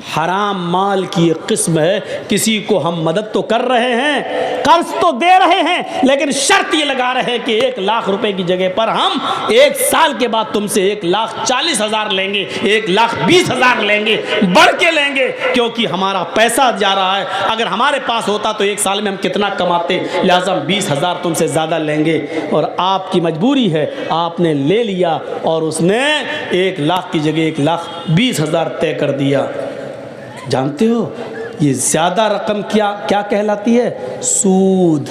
हराम माल की एक किस्म है। किसी को हम मदद तो कर रहे हैं, कर्ज तो दे रहे हैं, लेकिन शर्त ये लगा रहे हैं कि 1 लाख रुपए की जगह पर हम 1 साल के बाद तुमसे 1,40,000 लेंगे, 1,20,000 लेंगे, बढ़ के लेंगे, क्योंकि हमारा पैसा जा रहा है। अगर हमारे पास होता तो 1 साल में हम कितना कमाते, लिहाजा हम 20,000 तुमसे ज़्यादा लेंगे। और आपकी मजबूरी है, आपने ले लिया और उसने 1 लाख की जगह 1,20,000 तय कर दिया। जानते हो ये ज्यादा रकम क्या क्या कहलाती है? सूद।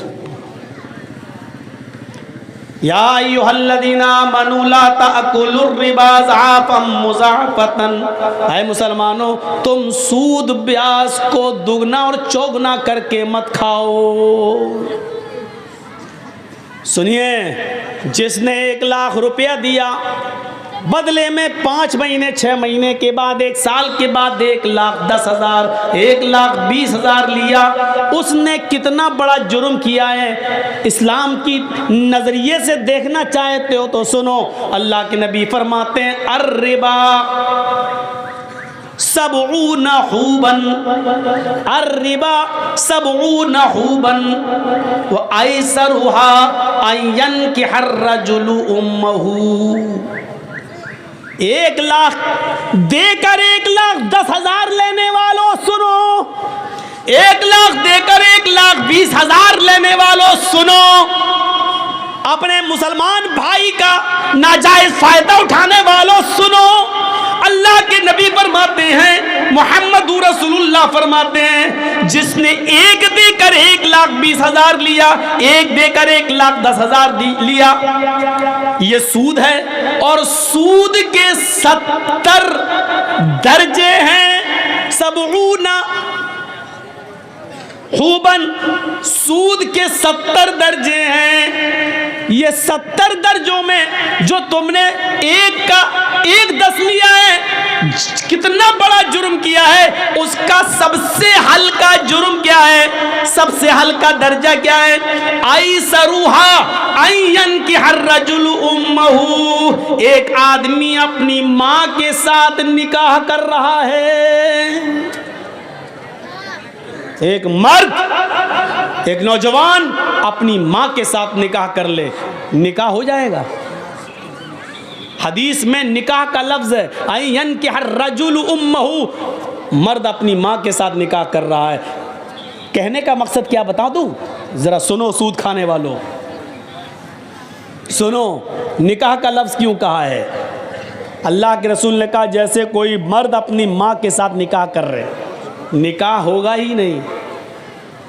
या अय्युहल्लज़ीना आमनू ला ताकुलुर रिबा ज़आफ़न मुज़ाफ़तन, ऐ मुसलमानों तुम सूद ब्याज को दुगना और चौगुना करके मत खाओ। सुनिए, जिसने 1 लाख रुपया दिया बदले में 5 महीने 6 महीने के बाद 1 साल के बाद 1,10,000 1,20,000 लिया। उसने कितना बड़ा जुर्म किया है। इस्लाम की नजरिए से देखना चाहते हो तो सुनो, अल्लाह के नबी फरमाते हैं अर्रिबा सबऊन हुबन, अर्रिबा सबऊन हुबन व ऐसरुहा अयन की हर रजुलु उम्महू। 1,00,000 देकर 1,10,000 लेने वालों सुनो, 1,00,000 देकर 1,20,000 लेने वालों सुनो, अपने मुसलमान भाई का नाजायज फायदा उठाने वालों सुनो। अल्लाह के नबी फरमाते हैं, मोहम्मद रसूलुल्लाह फरमाते हैं, जिसने 1 देकर 1,20,000 लिया, 1 देकर 1,10,000 लिया, ये सूद है। और सूद के 70 दर्जे हैं। सबऊना खूबन, सूद के 70 दर्जे हैं। ये 70 दर्जों में जो तुमने 1 लिया है, कितना बड़ा जुर्म किया है। उसका सबसे हल्का जुर्म क्या है, सबसे हल्का दर्जा क्या है। आई सरूहा अयन की हर रजुल उम्महू, एक आदमी अपनी मां के साथ निकाह कर रहा है। एक मर्द, एक नौजवान अपनी मां के साथ निकाह कर ले, निकाह हो जाएगा। हदीस में निकाह का लफ्ज है अयन के हर रजुल उम्महू, मर्द अपनी मां के साथ निकाह कर रहा है। कहने का मकसद क्या बता दूं, जरा सुनो सूद खाने वालों, सुनो निकाह का लफ्ज क्यों कहा है। अल्लाह के रसूल ने कहा जैसे कोई मर्द अपनी मां के साथ निकाह कर रहे, निकाह होगा ही नहीं।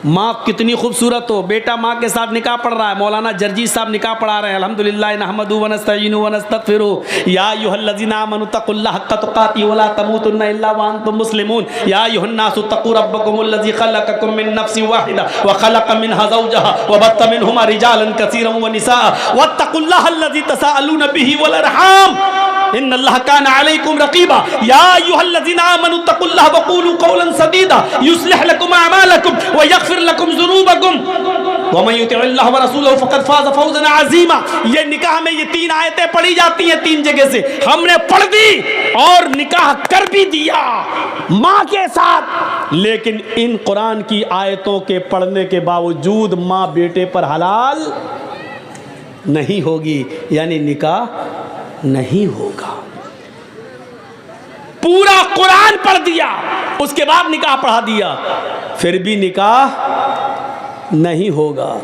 माँ कितनी खूबसूरत हो, बेटा माँ के साथ निकाह पढ़ रहा है। मौलाना जर्जी साहब निकाह पढ़ा रहे हैं। अल्हम्दुलिल्लाह नहमदु व नस्तईनु व नस्तगफिरु या अय्युहल्लज़ीना आमनु तक़ुल्लाह हक़्क़ तुक़ातिही व ला तमूतुन्ना इल्ला व अंतुम मुस्लिमून। या अय्युहन्नासु तक़ू रब्बकुमुल्लज़ी ख़लक़कुम मिन नफ़्सिन वाहिदा व ख़लक़ मिन्हा ज़ौजहा व बत्थ मिन्हुमा रिजालन कसीरन व निसाअ वत्तक़ुल्लाह अल्लज़ी तसाअलूना बिही वल अरहाम इन्नल्लाह काना अलैकुम रक़ीबा। या अय्युहल्लज़ीना आमनु तक़ुल्लाह व क़ूलू क़ौलन सदीदा युस्लिह लकुम अअमालकुम व यग़फ़िर लकुम ज़ुनूबकुम व मन युतिइल्लाह व रसूलहु फ़क़द फ़ाज़ फ़ौज़न अज़ीमा। ये निकाह में ये 3 आयतें पढ़ी जाती हैं 3 जगह से, हमने पढ़ दी और निकाह कर भी दिया माँ के साथ। लेकिन इन कुरान की आयतों के पढ़ने के बावजूद माँ बेटे पर हलाल नहीं होगी, यानी निकाह नहीं होगा। पूरा कुरान पढ़ दिया, उसके बाद निकाह पढ़ा दिया, फिर भी निकाह नहीं होगा।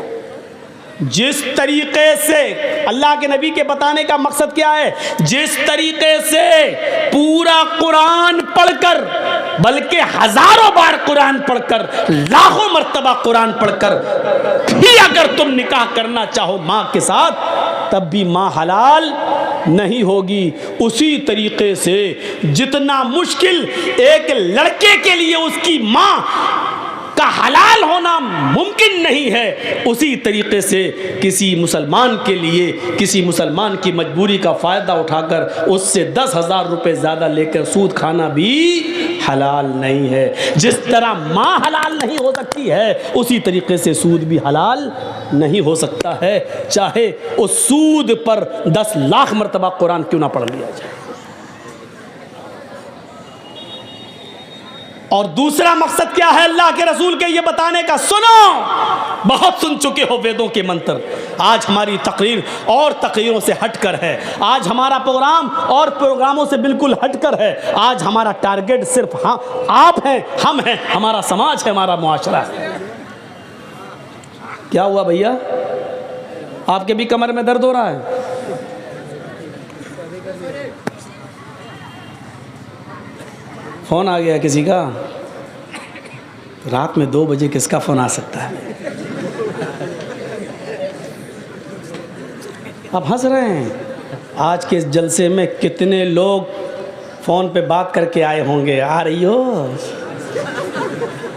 जिस तरीके से अल्लाह के नबी के बताने का मकसद क्या है, जिस तरीके से पूरा कुरान पढ़कर, बल्कि हजारों बार कुरान पढ़कर, लाखों मर्तबा कुरान पढ़कर भी अगर तुम निकाह करना चाहो माँ के साथ, तब भी माँ हलाल नहीं होगी। उसी तरीके से जितना मुश्किल एक लड़के के लिए उसकी माँ का हलाल होना मुमकिन नहीं है, उसी तरीके से किसी मुसलमान के लिए, किसी मुसलमान की मजबूरी का फ़ायदा उठाकर उससे 10,000 रुपये ज़्यादा लेकर सूद खाना भी हलाल नहीं है। जिस तरह माँ हलाल नहीं हो सकती है, उसी तरीके से सूद भी हलाल नहीं हो सकता है, चाहे उस सूद पर 10 लाख मरतबा कुरान क्यों ना पढ़ लिया जाए। और दूसरा मकसद क्या है अल्लाह के रसूल के ये बताने का, सुनो, बहुत सुन चुके हो वेदों के मंत्र। आज हमारी तकरीर और तकरीरों से हटकर है, आज हमारा प्रोग्राम और प्रोग्रामों से बिल्कुल हटकर है। आज हमारा टारगेट सिर्फ आप हैं, हम हैं, हमारा समाज है, हमारा मुआशरा है। क्या हुआ भैया, आपके भी कमर में दर्द हो रहा है? फ़ोन आ गया किसी का? रात में 2 बजे किसका फ़ोन आ सकता है? आप हंस रहे हैं। आज के इस जलसे में कितने लोग फ़ोन पे बात करके आए होंगे, आ रही हो,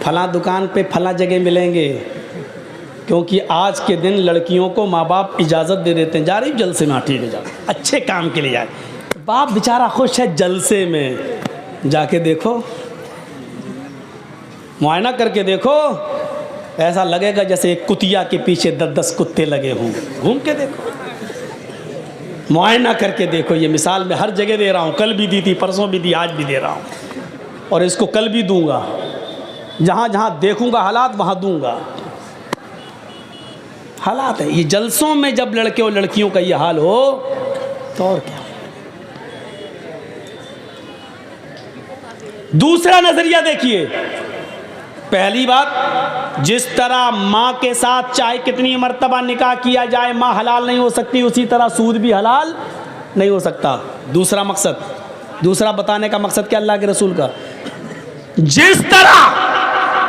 फलां दुकान पे फलां जगह मिलेंगे। क्योंकि आज के दिन लड़कियों को माँ बाप इजाज़त दे देते हैं, जा रही जलसे में, ठीक है, जाओ, अच्छे काम के लिए जाए। बाप बेचारा खुश है जलसे में, जाके देखो, मुआयना करके देखो, ऐसा लगेगा जैसे एक कुतिया के पीछे 10-10 कुत्ते लगे हों। घूम के देखो, मुआयना करके देखो। ये मिसाल मैं हर जगह दे रहा हूँ, कल भी दी थी, परसों भी दी, आज भी दे रहा हूँ, और इसको कल भी दूंगा। जहाँ जहाँ देखूंगा हालात वहाँ दूंगा। हालात है ये, जलसों में जब लड़के और लड़कियों का ये हाल हो तो और क्या। दूसरा नजरिया देखिए, पहली बात, जिस तरह माँ के साथ चाहे कितनी मर्तबा निकाह किया जाए माँ हलाल नहीं हो सकती, उसी तरह सूद भी हलाल नहीं हो सकता। दूसरा मकसद, दूसरा बताने का मकसद क्या अल्लाह के रसूल का, जिस तरह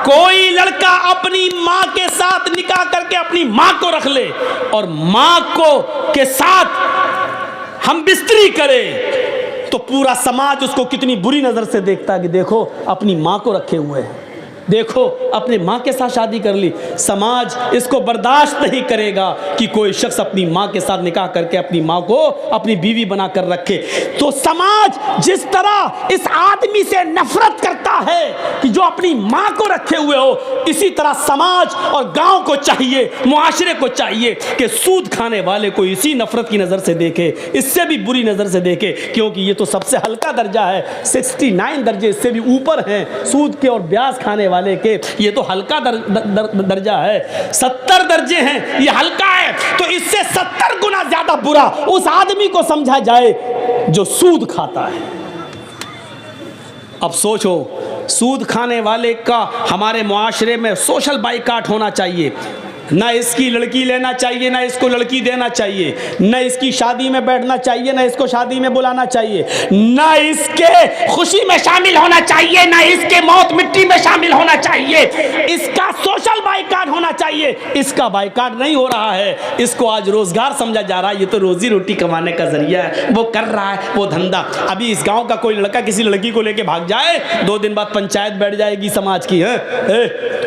कोई लड़का अपनी माँ के साथ निकाह करके अपनी माँ को रख ले और माँ को के साथ हम बिस्तरी करे तो पूरा समाज उसको कितनी बुरी नजर से देखता है कि देखो अपनी माँ को रखे हुए हैं, देखो अपनी माँ के साथ शादी कर ली। समाज इसको बर्दाश्त नहीं करेगा कि कोई शख्स अपनी माँ के साथ निकाह करके अपनी माँ को अपनी बीवी बना कर रखे। तो समाज जिस तरह इस आदमी से नफरत करता है कि जो अपनी माँ को रखे हुए हो, इसी तरह समाज और गांव को चाहिए, मुआशरे को चाहिए कि सूद खाने वाले को इसी नफरत की नज़र से देखे, इससे भी बुरी नज़र से देखे, क्योंकि ये तो सबसे हल्का दर्जा है। 69 दर्जे इससे भी ऊपर हैं सूद के और ब्याज खाने वाले के, ये तो हल्का दर्जा है। 70 दर्जे हैं, ये हल्का है, तो इससे 70 गुना ज्यादा बुरा उस आदमी को समझा जाए जो सूद खाता है। अब सोचो, सूद खाने वाले का हमारे मुआशरे में सोशल बाइकाट होना चाहिए। ना इसकी लड़की लेना चाहिए, ना इसको लड़की देना चाहिए, न इसकी शादी में बैठना चाहिए, ना इसको शादी में बुलाना चाहिए, ना इसके खुशी में शामिल होना चाहिए, ना इसके मौत मिट्टी में शामिल होना चाहिए। इसका सोशल बाइकाट होना चाहिए। इसका बाइकाट नहीं हो रहा है, इसको आज रोजगार समझा जा रहा है, ये तो रोजी रोटी कमाने का जरिया है, वो कर रहा है वो धंधा। अभी इस गाँव का कोई लड़का किसी लड़की को लेके भाग जाए, 2 दिन बाद पंचायत बैठ जाएगी समाज की, है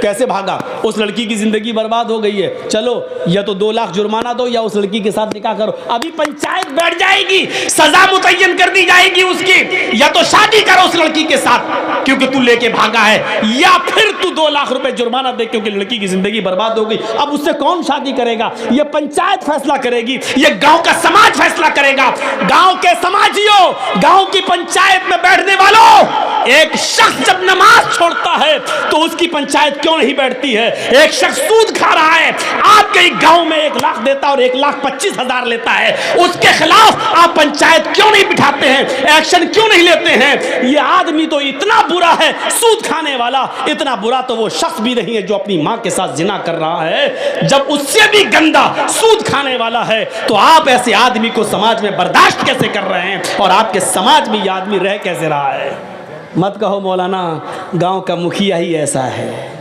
कैसे भागा, उस लड़की की जिंदगी बर्बाद हो गई है, चलो या तो 2 लाख जुर्माना दो या उस लड़की के साथ निकाह करो। अभी पंचायत बैठ जाएगी, सजा मुतय्यन कर दी जाएगी उसकी, या तो शादी करो उस लड़की के साथ क्योंकि तू लेके भागा है, या फिर तू 2 लाख रुपए जुर्माना दे क्योंकि लड़की की जिंदगी बर्बाद हो गई। अब उससे कौन शादी करेगा? ये पंचायत फैसला करेगी, ये गांव का समाज फैसला करेगा। गांव के समाजियों, गांव की पंचायत में बैठने वालों, एक शख्स जब नमाज छोड़ता है तो उसकी पंचायत क्यों नहीं बैठती है? एक शख्स सूद खा रहा है, आपके गांव में 1 लाख देता और 1,25,000 लेता है, उसके खिलाफ आप पंचायत क्यों नहीं बिठाते हैं, एक्शन क्यों नहीं लेते हैं? ये आदमी तो इतना बुरा है, सूद खाने वाला, इतना बुरा तो वो शख्स भी नहीं है जो अपनी मां के साथ जिना कर रहा है। जब उससे भी गंदा सूद खाने वाला है तो आप ऐसे आदमी को समाज में बर्दाश्त कैसे कर रहे हैं और आपके समाज में यह आदमी रह कैसे रहा है? मत कहो मौलाना गांव का मुखिया ही ऐसा है।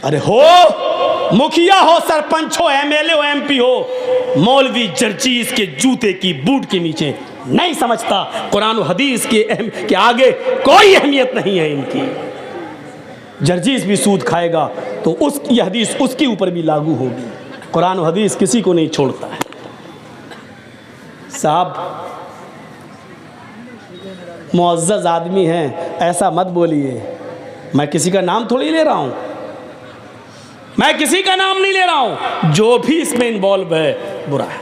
अरे हो, मुखिया हो, सरपंच हो, एमएलए हो, एमपी हो, मौलवी जर्जीस के जूते की बूट के नीचे नहीं समझता कुरान और हदीस के आगे कोई अहमियत नहीं है इनकी। जर्जीस भी सूद खाएगा तो उसकी हदीस उसके ऊपर भी लागू होगी। कुरान और हदीस किसी को नहीं छोड़ता है। साहब मुअज़्ज़ज़ आदमी हैं, ऐसा मत बोलिए। मैं किसी का नाम थोड़ी ले रहा हूं, मैं किसी का नाम नहीं ले रहा हूं, जो भी इसमें इन्वॉल्व है बुरा है।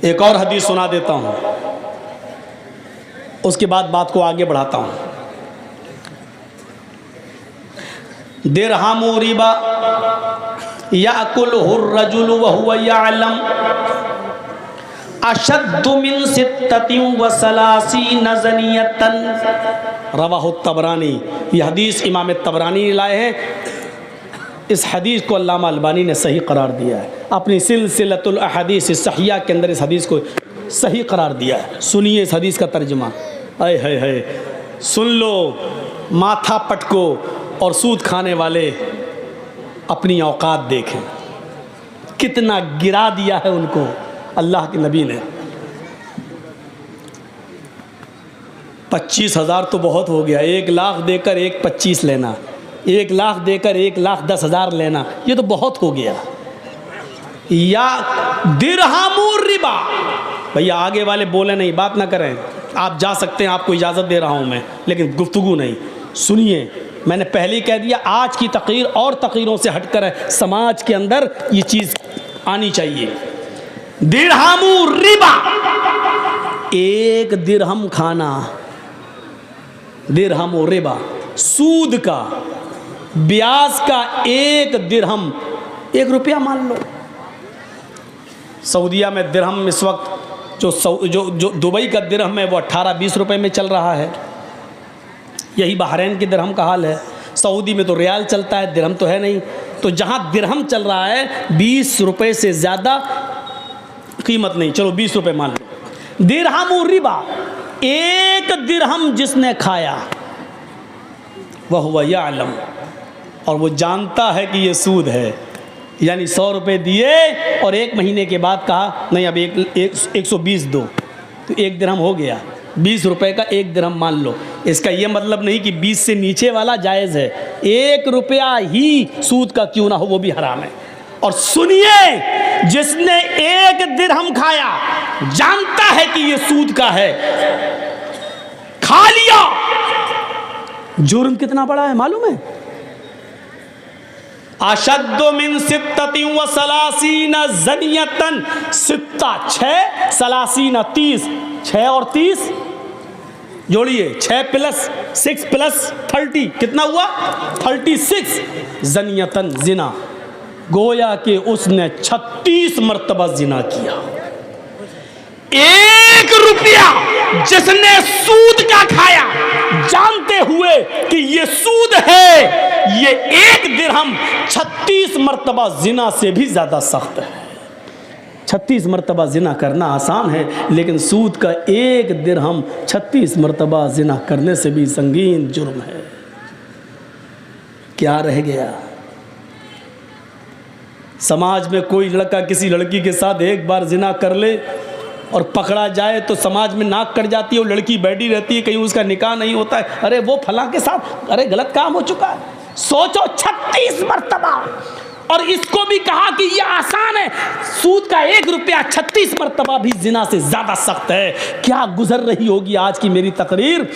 एक और हदीस सुना देता हूं, उसके बाद बात को आगे बढ़ाता हूं। दिरहमु रिबा याकुलहु रजुल व हुवा यअलम अशद्दु मिन सित्ततिन व सलासीन ज़नियतन, रवाहु तबरानी। यह हदीस इमाम तबरानी ने लाए हैं। इस हदीस को अल्लामा अलबानी ने सही करार दिया है, अपनी सिलसिलतुल अहदीस सहिया के अंदर इस हदीस को सही करार दिया है। सुनिए इस हदीस का तर्जुमा। आए हाय हाय, सुन लो, माथा पटको और सूद खाने वाले अपनी औकात देखें, कितना गिरा दिया है उनको अल्लाह के नबी ने। 25,000 तो बहुत हो गया, 1 लाख देकर 1,25,000 लेना, 1,00,000 देकर 1,10,000 लेना, ये तो बहुत हो गया। या दिरहमुर रिबा, भैया आगे वाले बोले नहीं, बात ना करें, आप जा सकते हैं, आपको इजाज़त दे रहा हूँ मैं, लेकिन गुफ्तगू नहीं। सुनिए, मैंने पहले ही कह दिया, आज की तकरीर और तकरीरों से हटकर है, समाज के अंदर ये चीज़ आनी चाहिए। दिरहमुर रिबा, 1 दिरहम खाना, दिरहमुर रिबा, सूद का, ब्याज का 1 दिरहम, 1 रुपया मान लो। सऊदीया में दिरहम इस वक्त जो दुबई का दिरहम है वो 18-20 रुपए में चल रहा है। यही बहरीन के दिरहम का हाल है। सऊदी में तो रियाल चलता है, दिरहम तो है नहीं। तो जहाँ दिरहम चल रहा है 20 रुपए से ज़्यादा कीमत नहीं, चलो 20 रुपए मान लो। दिरहमुर रिबा, 1 दिरहम जिसने खाया वह हुआ यालम, और वो जानता है कि ये सूद है, यानी 100 रुपये दिए और 1 महीने के बाद कहा नहीं अब 120 दो, तो 1 दिरहम हो गया। 20 रुपये का 1 दिरहम मान लो। इसका ये मतलब नहीं कि 20 से नीचे वाला जायज़ है, 1 रुपया ही सूद का क्यों ना हो वो भी हराम है। और सुनिए, जिसने 1 दिरहम खाया जानता है कि ये सूद का है, खा लिया, जुर्म कितना बड़ा है मालूम है? अशद्दु मिन सित्ततिन व सलासीना ज़नियतन, सित्ता 6, सलासीना 30, 6 और 30 जोड़िए, 6 + 6 + 30 कितना हुआ? 36 ज़नियतन, जिना, गोया कि उसने 36 मरतबा जिना किया। 1 रुपया जिसने सूद का खाया जानते हुए कि ये सूद है, ये 1 दिरहम 36 मरतबा जिना से भी ज़्यादा सख्त है। 36 मरतबा जिना करना आसान है, लेकिन सूद का 1 दिरहम 36 मरतबा जिना करने से भी संगीन जुर्म है। क्या रह गया? समाज में कोई लड़का किसी लड़की के साथ एक बार जिना कर ले और पकड़ा जाए तो समाज में नाक कट जाती है, वो लड़की बैठी रहती है, कहीं उसका निकाह नहीं होता है, अरे वो फलां के साथ, अरे गलत काम हो चुका है। सोचो 36 मरतबा, और इसको भी कहा कि ये आसान है, सूद का 1 रुपया 36 मरतबा भी जिना से ज़्यादा सख्त है। क्या गुजर रही होगी आज की मेरी तकरीर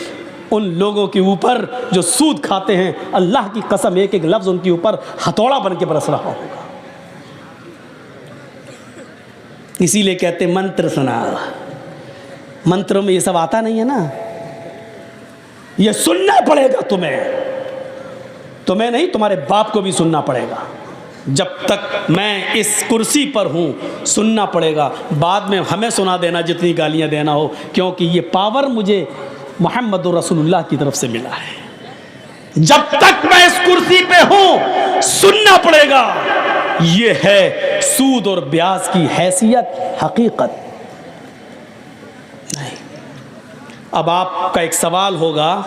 उन लोगों के ऊपर जो सूद खाते हैं, अल्लाह की कसम एक एक लफ्ज़ उनके ऊपर हथौड़ा बन के बरस रहा होगा। इसीलिए कहते मंत्र सुना, मंत्रों में ये सब आता नहीं है ना, ये सुनना पड़ेगा तुम्हें नहीं, तुम्हारे बाप को भी सुनना पड़ेगा। जब तक मैं इस कुर्सी पर हूँ सुनना पड़ेगा, बाद में हमें सुना देना जितनी गालियाँ देना हो, क्योंकि ये पावर मुझे मुहम्मदुर रसूलुल्लाह की तरफ से मिला है। जब तक मैं इस कुर्सी पे हूँ सुनना पड़ेगा। ये है सूद और ब्याज की हैसियत, हकीकत नहीं। अब आपका एक सवाल होगा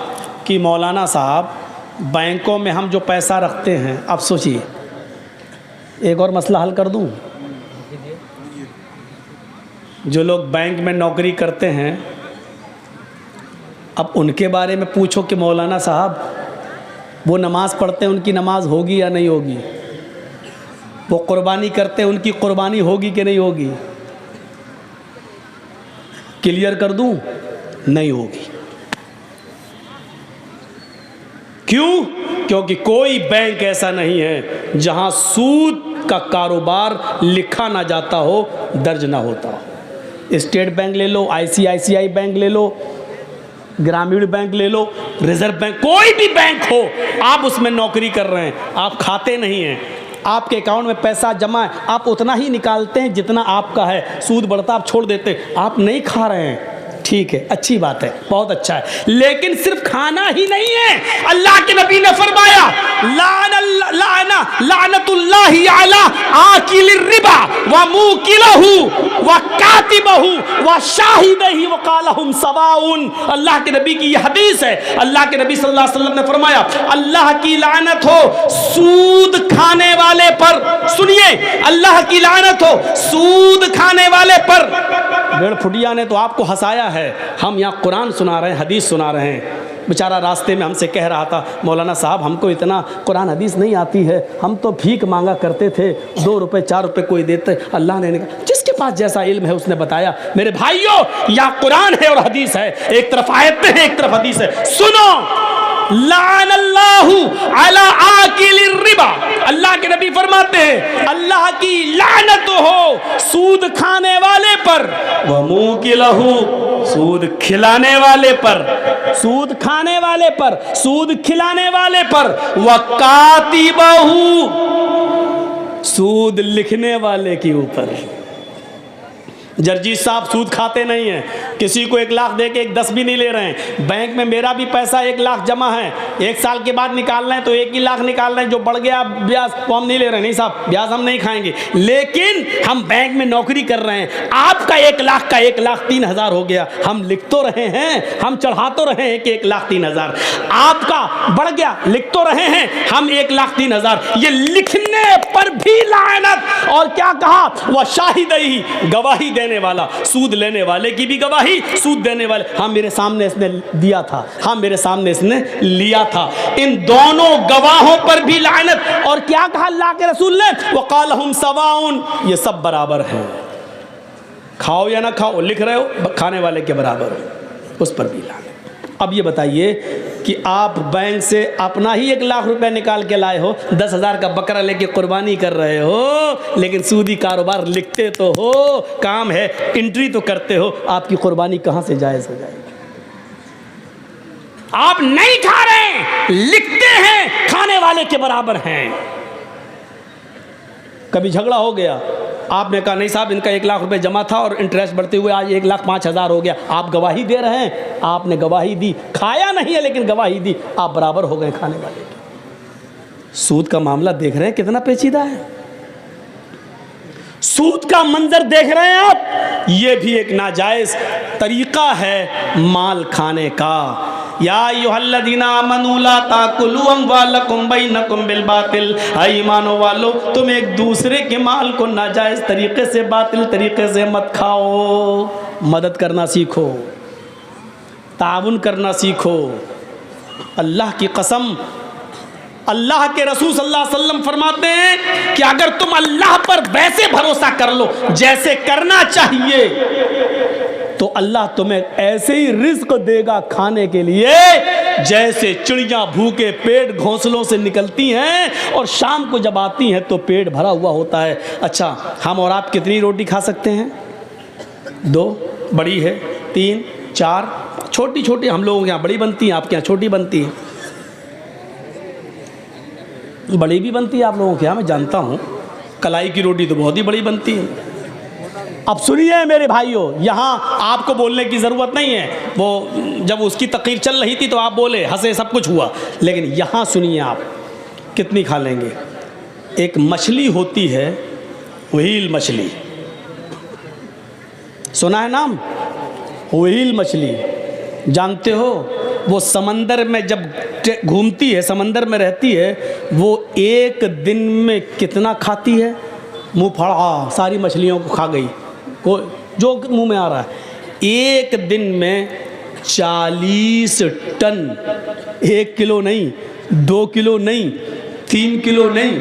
कि मौलाना साहब बैंकों में हम जो पैसा रखते हैं, अब सोचिए, एक और मसला हल कर दूं। जो लोग बैंक में नौकरी करते हैं, अब उनके बारे में पूछो कि मौलाना साहब वो नमाज़ पढ़ते हैं, उनकी नमाज होगी या नहीं होगी? वो कुर्बानी करते हैं, उनकी कुर्बानी होगी कि नहीं होगी? क्लियर कर दूं, नहीं होगी। क्यों? क्योंकि कोई बैंक ऐसा नहीं है जहां सूद का कारोबार लिखा ना जाता हो, दर्ज ना होता हो। स्टेट बैंक ले लो, ICICI बैंक ले लो, ग्रामीण बैंक ले लो, रिजर्व बैंक, कोई भी बैंक हो, आप उसमें नौकरी कर रहे हैं, आप खाते नहीं हैं, आपके अकाउंट में पैसा जमा है, आप उतना ही निकालते हैं जितना आपका है, सूद बढ़ता आप छोड़ देते, आप नहीं खा रहे हैं, ठीक है, अच्छी बात है, बहुत अच्छा है। लेकिन सिर्फ खाना ही नहीं है, अल्लाह के नबी ने फरमाया लानतुल्लाहि अला आकिलिर रिबा व मुकिलहु व कातिबहु व शाहिदही व कालहुम सवाउन। अल्लाह के नबी की यह हदीस है। अल्लाह के नबी सल्लल्लाहु अलैहि वसल्लम ने फरमाया, अल्लाह की लानत हो सूद खाने वाले पर। सुनिए, अल्लाह की लानत हो सूद खाने वाले पर। डेढ़ फुटिया ने तो आपको हंसाया है, हम यहाँ कुरान सुना रहे हैं, हदीस सुना रहे हैं। बेचारा रास्ते में हमसे कह रहा था, मौलाना साहब हमको इतना कुरान हदीस नहीं आती है, हम तो भीख मांगा करते थे, 2 रुपए 4 रुपए कोई देते। अल्लाह ने कहा जिसके पास जैसा इल्म है उसने बताया। मेरे भाइयों, या कुरान है और हदीस है, एक तरफ आयतें हैं एक तरफ हदीस है। सुनो, लानल्लाहु अला आकिलिर रिबा, अल्लाह के नबी फरमाते हैं अल्लाह की लानत हो सूद खाने वाले पर, व मुकिलहु, सूद खिलाने वाले पर, सूद खाने वाले पर, सूद खिलाने वाले पर, व कातिबहु, सूद लिखने वाले के ऊपर। जर्जी साहब सूद खाते नहीं हैं, किसी को 1 लाख दे के 10 भी नहीं ले रहे हैं। बैंक में मेरा भी पैसा 1 लाख जमा है, 1 साल के बाद निकालना है तो 1 ही लाख निकालना है, जो बढ़ गया ब्याज वो हम नहीं ले रहे। नहीं साहब, ब्याज हम नहीं खाएंगे, लेकिन हम बैंक में नौकरी कर रहे हैं। आपका 1 लाख का 1,03,000 हो गया, हम लिख तो रहे हैं, हम चढ़ा तो रहे हैं कि 1,03,000, आपका बढ़ गया, लिख तो रहे हैं हम 1,03,000। ये लिखने पर भी लानत। और क्या कहा, वह शाहिदई, गवाही देने वाला, सूद लेने वाले की भी गवाही, सूद देने वाले, हाँ मेरे सामने इसने दिया था, हाँ मेरे सामने इसने लिया था, इन दोनों गवाहों पर भी लानत। और क्या कहा अल्लाह के रसूल ने, वक़ालहुम सवाउन, ये सब बराबर हैं, खाओ या ना खाओ, लिख रहे हो खाने वाले के बराबर हो, उस पर भी लानत। अब ये बताइए कि आप बैंक से अपना ही 1 लाख रुपए निकाल के लाए हो, 10,000 का बकरा लेके कुर्बानी कर रहे हो, लेकिन सूदी कारोबार लिखते तो हो, काम है, एंट्री तो करते हो, आपकी कुर्बानी कहां से जायज हो जाएगी? आप नहीं खा रहे, लिखते हैं, खाने वाले के बराबर हैं। कभी झगड़ा हो गया, आपने कहा नहीं साहब इनका 1 लाख रुपए जमा था और इंटरेस्ट बढ़ते हुए आज 1,05,000 हो गया, आप गवाही दे रहे हैं, आपने गवाही दी, खाया नहीं है लेकिन गवाही दी, आप बराबर हो गए खाने वाले के। सूद का मामला देख रहे हैं कितना पेचीदा है, सूद का मंजर देख रहे हैं आप, ये भी एक नाजायज तरीका है माल खाने का। या अय्युहल्लज़ीना आमनू ला ताकुलू अम्वालकुम बैनकुम बिल बातिल, ईमानो वालो तुम एक दूसरे के माल को नाजायज तरीके से, बातिल तरीके से मत खाओ। मदद करना सीखो, ताउन करना सीखो। अल्लाह की कसम, अल्लाह के रसूल सल्लल्लाहु अलैहि वसल्लम फरमाते हैं कि अगर तुम अल्लाह पर वैसे भरोसा कर लो जैसे करना चाहिए, तो अल्लाह तुम्हें ऐसे ही रिज्क देगा खाने के लिए जैसे चिड़ियां भूखे पेट घोंसलों से निकलती हैं और शाम को जब आती हैं तो पेट भरा हुआ होता है। अच्छा, हम और आप कितनी रोटी खा सकते हैं? 2 बड़ी है, 3 4 छोटी छोटी, हम लोगों के यहाँ बड़ी बनती हैं, आपके यहाँ छोटी बनती है, बड़ी भी बनती है आप लोगों के यहाँ, मैं जानता हूँ। कलाई की रोटी तो बहुत ही बड़ी बनती है। अब सुनिए मेरे भाइयों, यहाँ आपको बोलने की ज़रूरत नहीं है, वो जब उसकी तकरीर चल रही थी तो आप बोले, हंसे, सब कुछ हुआ, लेकिन यहाँ सुनिए आप कितनी खा लेंगे। एक मछली होती है, व्हेल मछली, सुना है नाम? व्हेल मछली, जानते हो वो समंदर में जब घूमती है, समंदर में रहती है, वो एक दिन में कितना खाती है? मुँह फड़ा सारी मछलियों को खा गई, को जो मुंह में आ रहा है। एक दिन में 40 टन, 1 किलो नहीं, 2 किलो नहीं, 3 किलो नहीं,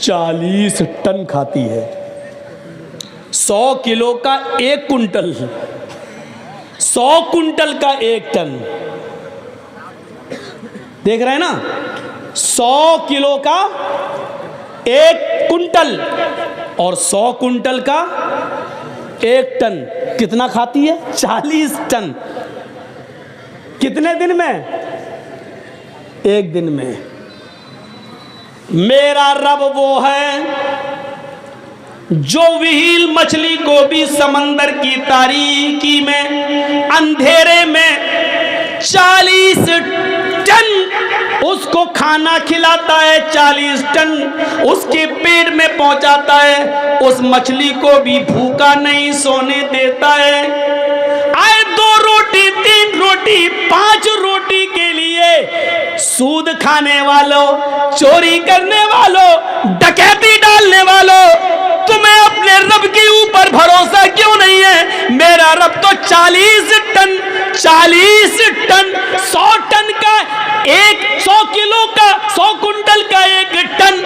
40 टन खाती है। 100 किलो का 1 कुंटल, 100 कुंटल का 1 टन, देख रहे हैं ना? 100 किलो का 1 कुंटल और 100 कुंटल का 1 टन, कितना खाती है? 40 टन। कितने दिन में? 1 दिन में। मेरा रब वो है जो व्हेल मछली को भी समंदर की तारीकी में, अंधेरे में 40 टन उसको खाना खिलाता है, 40 टन उसके पेट में पहुंचाता है, उस मछली को भी भूखा नहीं सोने देता है। आए 2 रोटी, 3 रोटी, 5 रोटी के लिए सूद खाने वालों, चोरी करने वालों, डकैती डालने वालों, तुम्हें अपने रब के ऊपर भरोसा क्यों नहीं है? मेरा रब तो 40 टन 40 टन, 100 टन का 100 किलो का 100 कुंटल का 1 टन,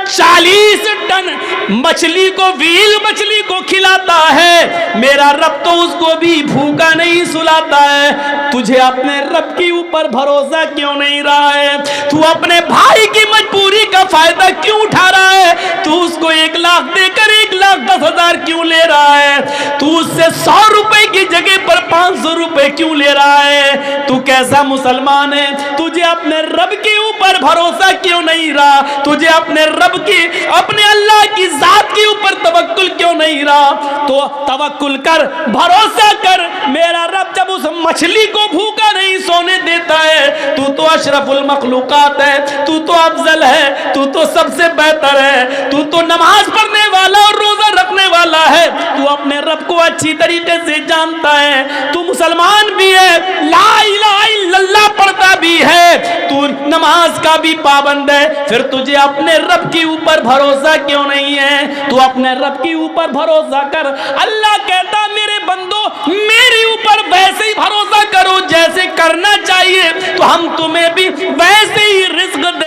40 टन मछली को, व्हील मछली को खिलाता है। मेरा रब तो उसको भी भूखा नहीं सुलाता है। तुझे अपने रब के ऊपर भरोसा क्यों नहीं रहा है? तू अपने भाई की मजबूरी का फायदा क्यों उठा रहा है? तू उसको 1 लाख देकर 1,10,000 क्यों ले रहा है? तू उससे 100 रुपए की जगह पर 500 रुपए क्यों ले रहा है? तू कैसा मुसलमान है? तुझे अपने रब के ऊपर भरोसा क्यों नहीं रहा? तुझे अपने रब की, अपने अल्लाह की जात के ऊपर तवक्कुल क्यों नहीं रहा? तो तवक्कुल कर, भरोसा कर। मेरा रब जब उस मछली को भूखा नहीं सोने देता है, तू तो अशरफुल मखलूकात है, तू तो अफजल है, तू तो सबसे बेहतर है, तू तो नमाज पढ़ने वाला और रोजा रखने वाला है, तू अपने रब को अच्छी तरीके से जानता है, तू मुसलमान भी है, ला इलाहा इल्लल्लाह पढ़ता भी है, तू नमाज का भी पाबंद है, फिर तुझे अपने रब के ऊपर भरोसा क्यों नहीं है? तू अपने रब के ऊपर भरोसा कर। अल्लाह कहता मेरे बंदो मेरे ऊपर वैसे ही भरोसा करो जैसे करना चाहिए, तो हम तुम्हें भी वैसे ही रिस्क